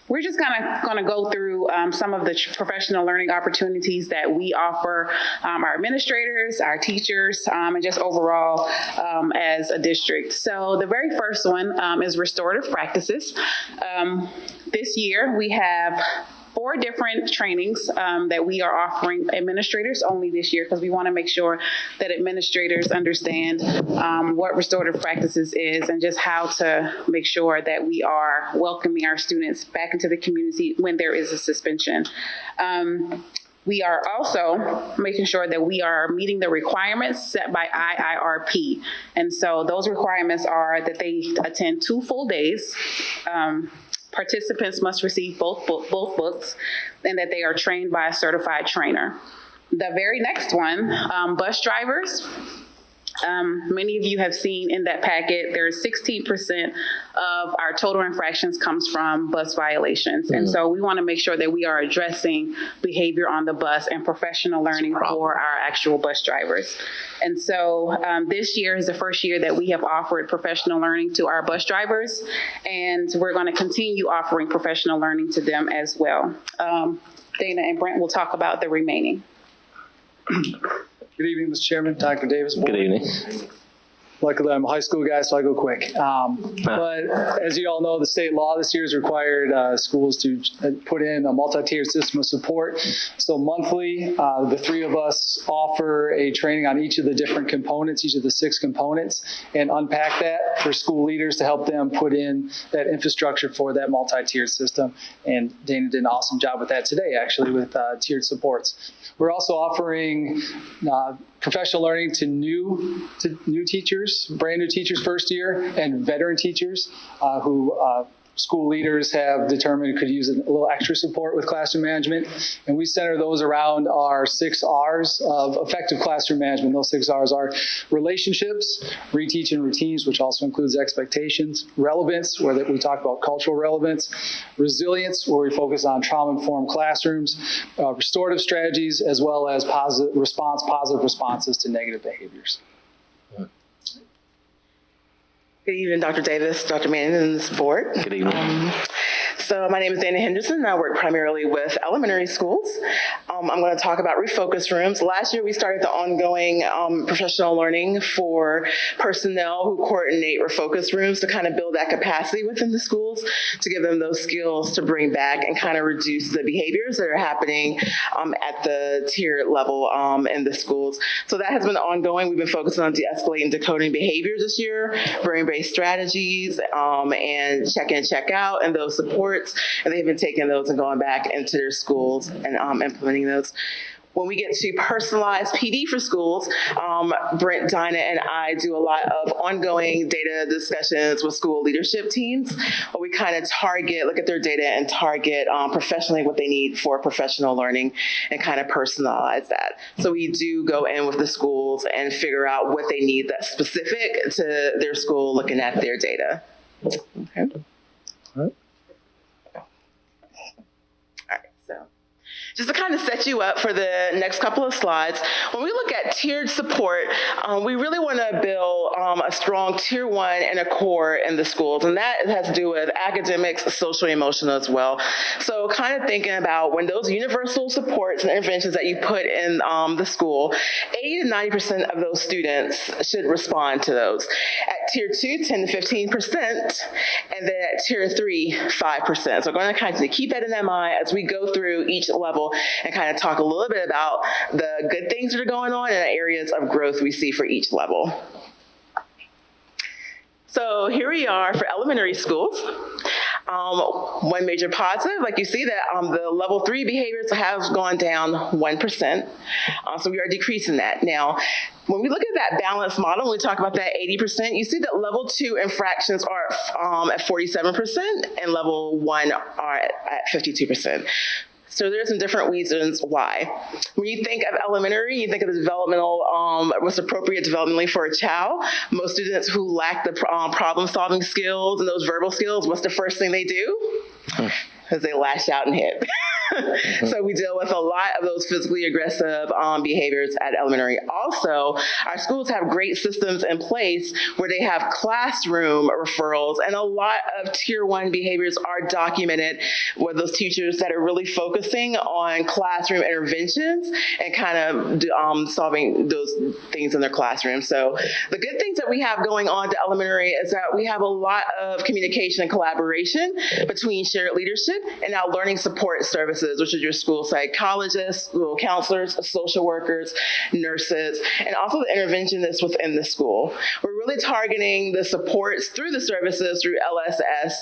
we're just kind of going to go through some of the professional learning opportunities that we offer our administrators, our teachers, and just overall as a district. So the very first one is restorative practices. This year we have 4 different trainings that we are offering administrators only this year because we want to make sure that administrators understand what restorative practices is and just how to make sure that we are welcoming our students back into the community when there is a suspension. We are also making sure that we are meeting the requirements set by IIRP. And so those requirements are that they attend 2 full days, participants must receive both books, and that they are trained by a certified trainer. The very next one, bus drivers. Many of you have seen in that packet, there's 16% of our total infractions comes from bus violations. And so we want to make sure that we are addressing behavior on the bus and professional learning for our actual bus drivers. And so this year is the first year that we have offered professional learning to our bus drivers, and we're going to continue offering professional learning to them as well. Dana and Brent will talk about the remaining. Good evening, Mr. Chairman, Dr. Davis. Good evening. Luckily, I'm a high school guy, so I go quick. But as you all know, the state law this year has required schools to put in a multi-tiered system of support. So monthly, the 3 of us offer a training on each of the different components, each of the 6 components, and unpack that for school leaders to help them put in that infrastructure for that multi-tiered system. And Dana did an awesome job with that today, actually, with tiered supports. We're also offering professional learning to new teachers, brand new teachers first year, and veteran teachers who school leaders have determined could use a little extra support with classroom management. And we center those around our 6 R's of effective classroom management. Those 6 R's are relationships, reteach and routines, which also includes expectations, relevance, where we talk about cultural relevance, resilience, where we focus on trauma-informed classrooms, restorative strategies, as well as positive responses to negative behaviors. Good evening, Dr. Davis, Dr. Manning, and this board. Good evening. So my name is Dana Henderson, and I work primarily with elementary schools. I'm going to talk about refocus rooms. Last year, we started the ongoing professional learning for personnel who coordinate refocus rooms to kind of build that capacity within the schools, to give them those skills to bring back and kind of reduce the behaviors that are happening at the tiered level in the schools. So that has been ongoing. We've been focusing on de-escalating, decoding behaviors this year, brain-based strategies, and check-in, check-out, and those supports. And they've been taking those and going back into their schools and implementing those. When we get to personalized PD for schools, Brent, Dinah, and I do a lot of ongoing data discussions with school leadership teams, where we kind of look at their data and target professionally what they need for professional learning and kind of personalize that. So we do go in with the schools and figure out what they need that's specific to their school, looking at their data. Okay. Just to kind of set you up for the next couple of slides, when we look at tiered support, we really want to build a strong tier 1 and a core in the schools, and that has to do with academics, social, emotional as well. So kind of thinking about when those universal supports and interventions that you put in the school, 80 to 90% of those students should respond to those. At tier 2, 10 to 15%, and then at tier 3, 5%. So we're going to kind of keep that in mind as we go through each level and kind of talk a little bit about the good things that are going on and the areas of growth we see for each level. So here we are for elementary schools. One major positive, like you see that the level 3 behaviors have gone down 1%. So we are decreasing that. Now, when we look at that balanced model, when we talk about that 80%, you see that level 2 infractions are at 47% and level 1 are at 52%. So there's some different reasons why. When you think of elementary, you think of the developmental, what's appropriate developmentally for a child. Most students who lack the problem-solving skills and those verbal skills, what's the first thing they do? Because they lash out and hit. So we deal with a lot of those physically aggressive behaviors at elementary. Also, our schools have great systems in place where they have classroom referrals, and a lot of tier 1 behaviors are documented with those teachers that are really focusing on classroom interventions and kind of solving those things in their classroom. So the good things that we have going on to elementary is that we have a lot of communication and collaboration between shared leadership and our learning support services, which is your school psychologists, school counselors, social workers, nurses, and also the interventionists within the school. We're really targeting the supports through the services through LSS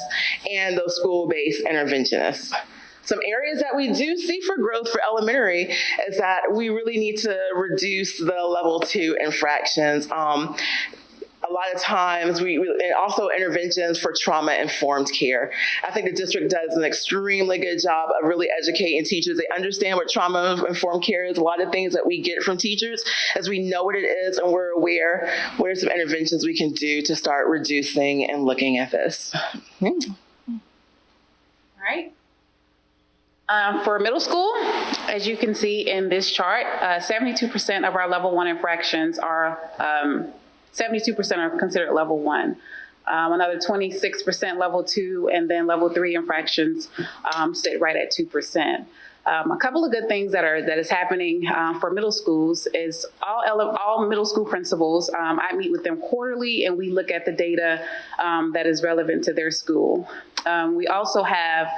and those school-based interventionists. Some areas that we do see for growth for elementary is that we really need to reduce the level 2 infractions. A lot of times, and also interventions for trauma-informed care. I think the district does an extremely good job of really educating teachers. They understand what trauma-informed care is. A lot of things that we get from teachers, as we know what it is and we're aware, what are some interventions we can do to start reducing and looking at this. All right. For middle school, as you can see in this chart, 72% of our level 1 infractions are 72% are considered level 1. Another 26% level 2, and then level 3 infractions sit right at 2%. A couple of good things that is happening for middle schools is all middle school principals, I meet with them quarterly and we look at the data that is relevant to their school. We also have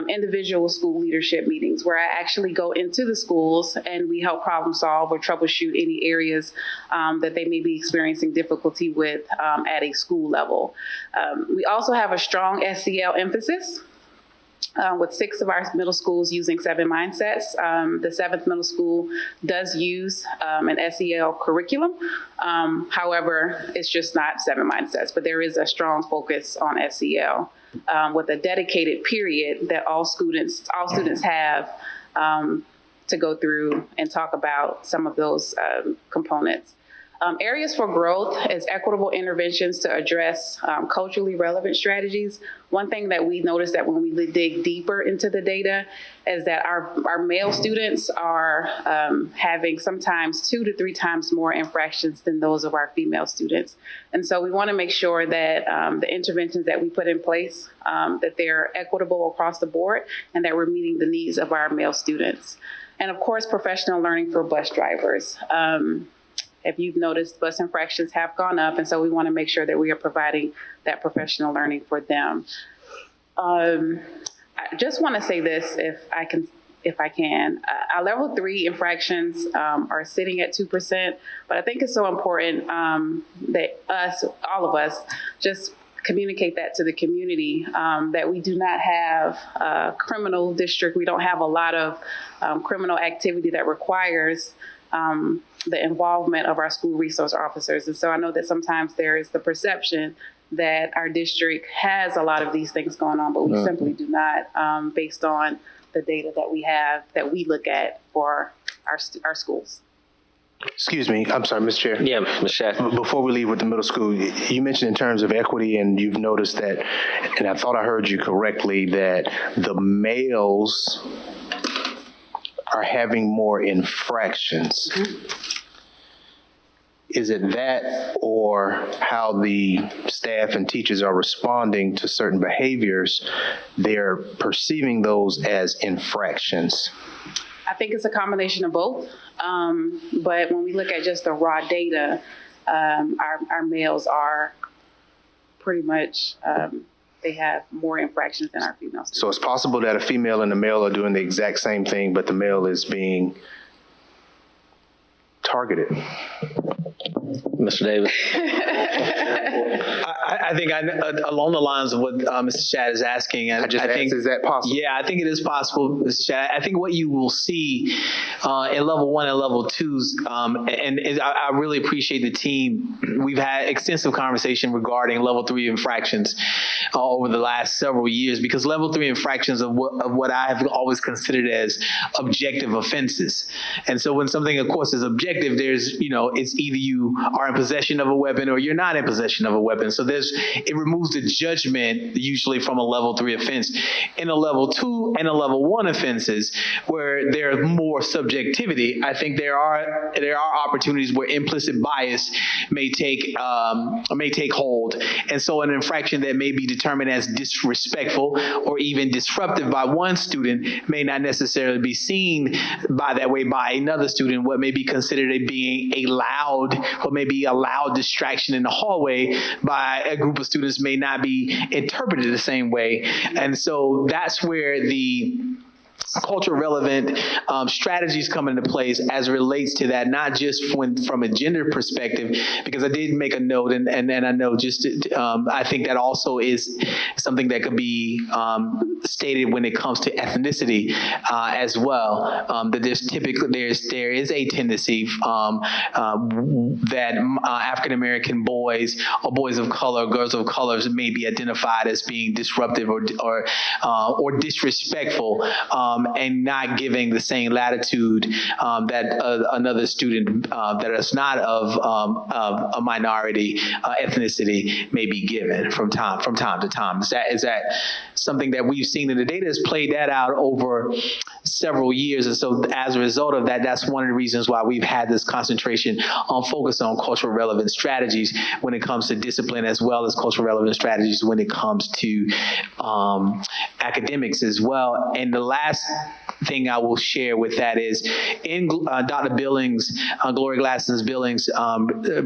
individual school leadership meetings where I actually go into the schools and we help problem solve or troubleshoot any areas that they may be experiencing difficulty with at a school level. We also have a strong SEL emphasis. With 6 of our middle schools using 7 mindsets. The 7th middle school does use an SEL curriculum. However, it's just not 7 mindsets, but there is a strong focus on SEL with a dedicated period that all students have to go through and talk about some of those components. Areas for growth is equitable interventions to address culturally relevant strategies. One thing that we noticed that when we dig deeper into the data is that our male students are having sometimes 2 to 3 times more infractions than those of our female students. And so we want to make sure that the interventions that we put in place, that they're equitable across the board and that we're meeting the needs of our male students. And of course, professional learning for bus drivers. If you've noticed, bus infractions have gone up, and so we want to make sure that we are providing that professional learning for them. I just want to say this, if I can. Our level 3 infractions are sitting at 2%, but I think it's so important that all of us, just communicate that to the community, that we do not have a criminal district. We don't have a lot of criminal activity that requires the involvement of our school resource officers. And so I know that sometimes there is the perception that our district has a lot of these things going on, but we simply do not, based on the data that we have, that we look at for our schools. Excuse me, I'm sorry, Mr. Chair. Yeah, Ms. Shack. Before we leave with the middle school, you mentioned in terms of equity, and you've noticed that, and I thought I heard you correctly, that the males are having more infractions. Is it that, or how the staff and teachers are responding to certain behaviors, they're perceiving those as infractions? I think it's a combination of both. But when we look at just the raw data, our males are pretty much, they have more infractions than our females. So it's possible that a female and a male are doing the exact same thing, but the male is being targeted. Mr. Davis. I think along the lines of what Mr. Shad is asking, I think, is that possible? Yeah, I think it is possible, Mr. Shad. I think what you will see in level 1 and level 2s, and I really appreciate the team. We've had extensive conversation regarding level 3 infractions over the last several years, because level 3 infractions of what I have always considered as objective offenses. And so when something, of course, is objective, there's, it's either you are in possession of a weapon or you're not in possession of a weapon. So it removes the judgment usually from a level 3 offense. In a level 2 and a level 1 offenses, where there's more subjectivity, I think there are opportunities where implicit bias may take hold. And so an infraction that may be determined as disrespectful or even disruptive by one student may not necessarily be seen by another student. What may be considered what may be a loud distraction in the hallway by a group of students may not be interpreted the same way. And so that's where the culture relevant strategies come into place as it relates to that, not just from a gender perspective, because I did make a note, and I know I think that also is something that could be stated when it comes to ethnicity as well. That there is a tendency that African American boys or boys of color, girls of colors may be identified as being disruptive or disrespectful. And not giving the same latitude that another student that is not of a minority ethnicity may be given from time to time. Is that something that we've seen in the data has played that out over several years? And so as a result of that, that's one of the reasons why we've had this concentration on focus on cultural relevant strategies when it comes to discipline, as well as cultural relevant strategies when it comes to academics as well. And the last thing I will share with that is in Dr. Billings, Gloria Glasson's Billings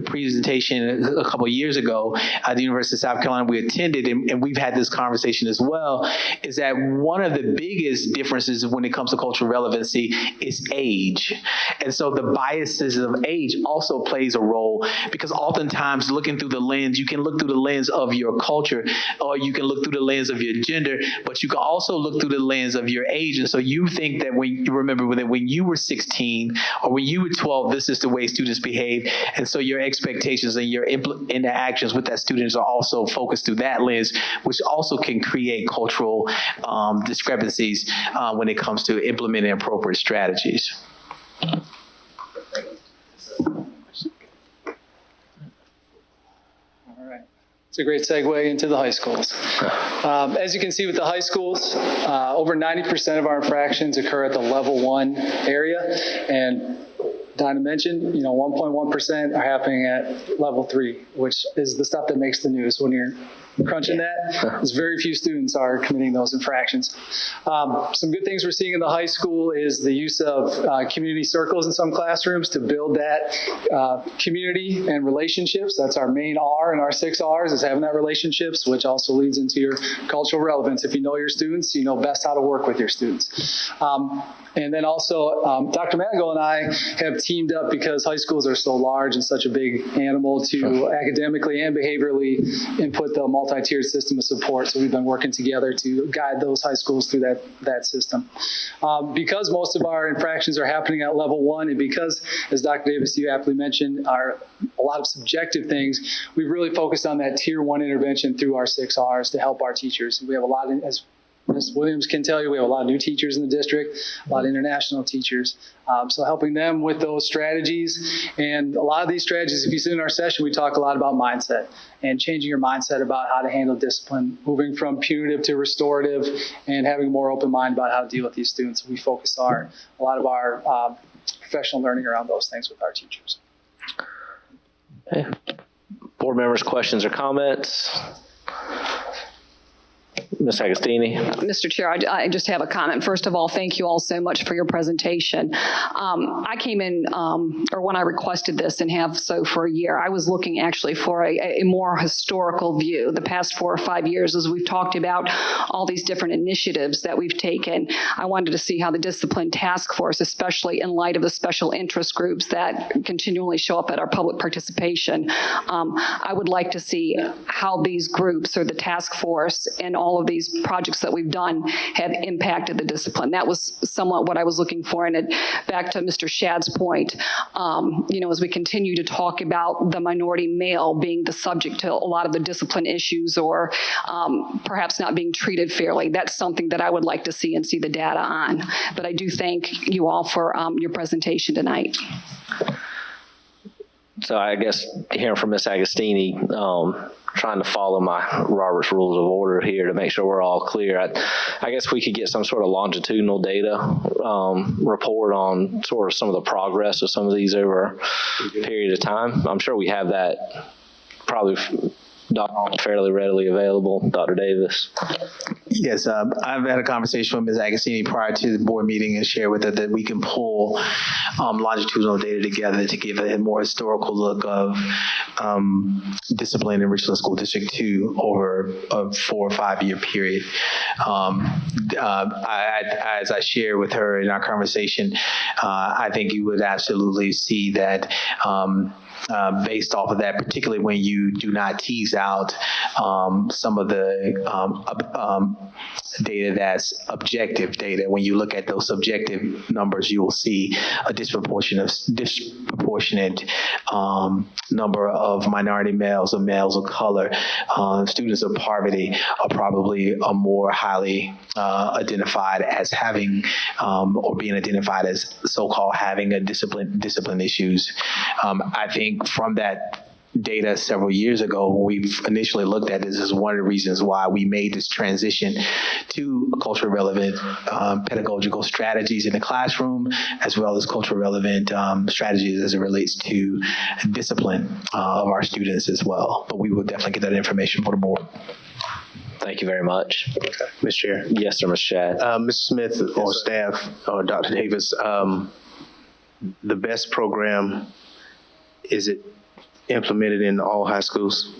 presentation a couple of years ago at the University of South Carolina we attended, and we've had this conversation as well, is that one of the biggest differences when it comes to cultural relevancy is age. And so the biases of age also plays a role, because oftentimes looking through the lens, you can look through the lens of your culture, or you can look through the lens of your gender, but you can also look through the lens of your age. And so you think that when you were 16 or when you were 12, this is the way students behave. And so your expectations and your interactions with that students are also focused through that lens, which also can create cultural discrepancies when it comes to implementing appropriate strategies. It's a great segue into the high schools. As you can see with the high schools, over 90% of our infractions occur at the level 1 area. And Dinah mentioned, 1.1% are happening at level 3, which is the stuff that makes the news when you're crunching that. There's very few students are committing those infractions. Some good things we're seeing in the high school is the use of community circles in some classrooms to build that community and relationships. That's our main R in our 6 R's, is having that relationships, which also leads into your cultural relevance. If you know your students, you know best how to work with your students. And then also, Dr. Manigault and I have teamed up, because high schools are so large and such a big animal, to academically and behaviorally input the multi-tiered system of support. So we've been working together to guide those high schools through that system. Because most of our infractions are happening at level 1, and because, as Dr. Davis, you aptly mentioned, are a lot of subjective things, we've really focused on that tier 1 intervention through our 6 Rs to help our teachers. We have a lot, as Ms. Williams can tell you, we have a lot of new teachers in the district, a lot of international teachers. So helping them with those strategies. And a lot of these strategies, if you sit in our session, we talk a lot about mindset and changing your mindset about how to handle discipline, moving from punitive to restorative, and having a more open mind about how to deal with these students. We focus a lot of our professional learning around those things with our teachers. Okay. Board members, questions or comments? Ms. Agostini. Mr. Chair, I just have a comment. First of all, thank you all so much for your presentation. I came in, or when I requested this and have so for a year, I was looking actually for a more historical view. The past 4 or 5 years, as we've talked about all these different initiatives that we've taken, I wanted to see how the discipline task force, especially in light of the special interest groups that continually show up at our public participation, I would like to see how these groups or the task force and all of these projects that we've done have impacted the discipline. That was somewhat what I was looking for. And back to Mr. Shadd's point, as we continue to talk about the minority male being the subject to a lot of the discipline issues or perhaps not being treated fairly, that's something that I would like to see and see the data on. But I do thank you all for your presentation tonight. So I guess hearing from Ms. Agostini, trying to follow my Robert's Rules of Order here to make sure we're all clear. I guess we could get some sort of longitudinal data report on sort of some of the progress of some of these over a period of time. I'm sure we have that probably fairly readily available. Dr. Davis. Yes, I've had a conversation with Ms. Agostini prior to the board meeting and share with her that we can pull longitudinal data together to give a more historical look of discipline in Richland School District 2 over a 4 or 5 year period. As I shared with her in our conversation, I think you would absolutely see that based off of that, particularly when you do not tease out some of the data that's objective data. When you look at those subjective numbers, you will see a disproportionate number of minority males or males of color. Students of poverty are probably more highly identified as having or being identified as so-called having a discipline issues. I think from that data several years ago, when we initially looked at this, is one of the reasons why we made this transition to culturally relevant pedagogical strategies in the classroom, as well as culturally relevant strategies as it relates to discipline of our students as well. But we will definitely get that information for the board. Thank you very much. Okay. Mr. Chair. Yes, sir, Mr. Shadd. Mr. Smith or staff or Dr. Davis, the BEST program, is it implemented in all high schools?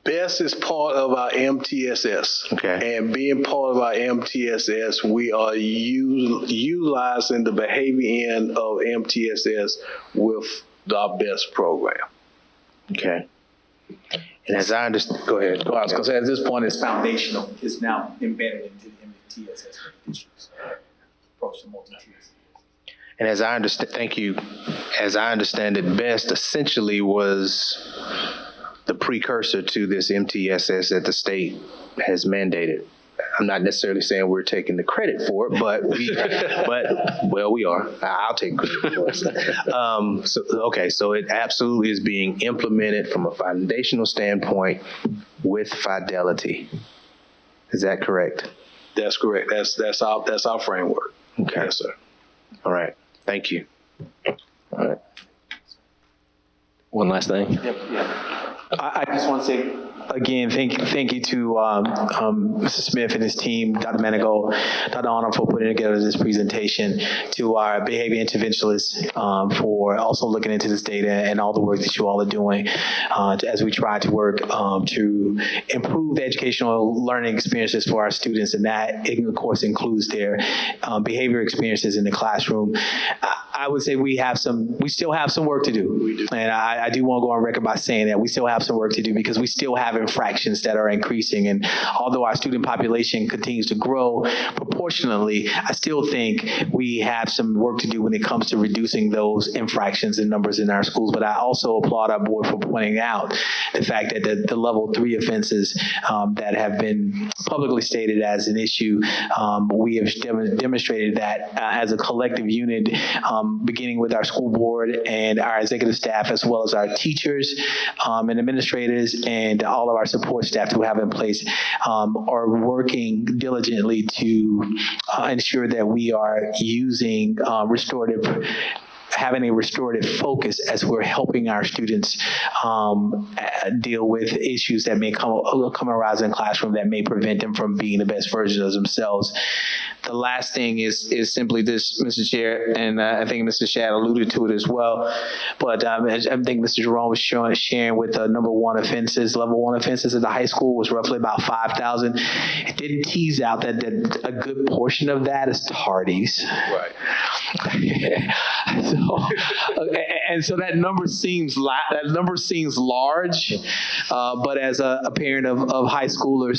BEST is part of our MTSS. Okay. And being part of our MTSS, we are utilizing the behavior end of MTSS with our BEST program. Okay. And as I understand, go ahead. I was going to say, at this point, it's foundational. It's now embedded into the MTSS districts. Approach to multi-tiers. And as I understand, thank you. As I understand it, BEST essentially was the precursor to this MTSS that the state has mandated. I'm not necessarily saying we're taking the credit for it, but we are. I'll take credit for it. So it absolutely is being implemented from a foundational standpoint with fidelity. Is that correct? That's correct. That's our framework. Okay. Yes, sir. All right. Thank you. All right. One last thing. I just want to say again, thank you to Mr. Smith and his team, Dr. Manigault, Dr. Arnold for putting together this presentation, to our behavior interventionists for also looking into this data and all the work that you all are doing as we try to work to improve the educational learning experiences for our students, and that, of course, includes their behavior experiences in the classroom. I would say we still have some work to do. And I do want to go on record by saying that we still have some work to do because we still have infractions that are increasing. And although our student population continues to grow proportionally, I still think we have some work to do when it comes to reducing those infractions and numbers in our schools. But I also applaud our board for pointing out the fact that the level 3 offenses that have been publicly stated as an issue, we have demonstrated that as a collective unit, beginning with our school board and our executive staff, as well as our teachers and administrators and all of our support staff who have in place, are working diligently to ensure that we are using having a restorative focus as we're helping our students deal with issues that may come arise in the classroom that may prevent them from being the best version of themselves. The last thing is simply this, Mr. Chair, and I think Mr. Shad alluded to it as well, but I think Mr. Jerome was sharing with level 1 offenses at the high school was roughly about 5,000. It didn't tease out that a good portion of that is tardies. Right. So that number seems large, but as a parent of high schoolers,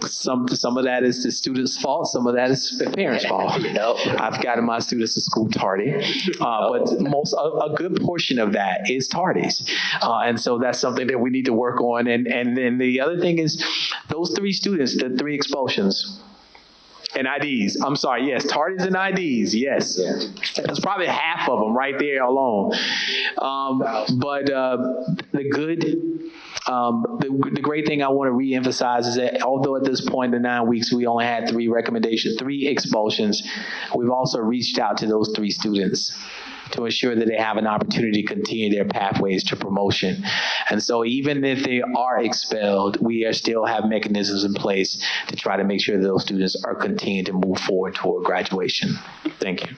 some of that is the students' fault, some of that is the parents' fault. I've gotten my students to school tardy, but a good portion of that is tardies, and so that's something that we need to work on. And then the other thing is those 3 students, the 3 expulsions. And IDs. I'm sorry, yes, tardies and IDs, yes. That's probably half of them right there alone. But the great thing I want to reemphasize is that although at this point in the 9 weeks we only had 3 expulsions, we've also reached out to those 3 students to ensure that they have an opportunity to continue their pathways to promotion. And so even if they are expelled, we still have mechanisms in place to try to make sure that those students are continuing to move forward toward graduation. Thank you.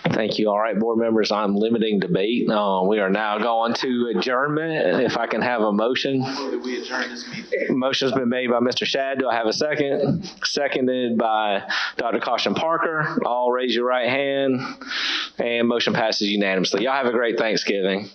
Thank you. All right, board members, I'm limiting debate. We are now going to adjournment. If I can have a motion. We adjourn this meeting. Motion's been made by Mr. Shad. Do I have a second? Seconded by Dr. Caution Parker. All raise your right hand. And motion passes unanimously. Y'all have a great Thanksgiving.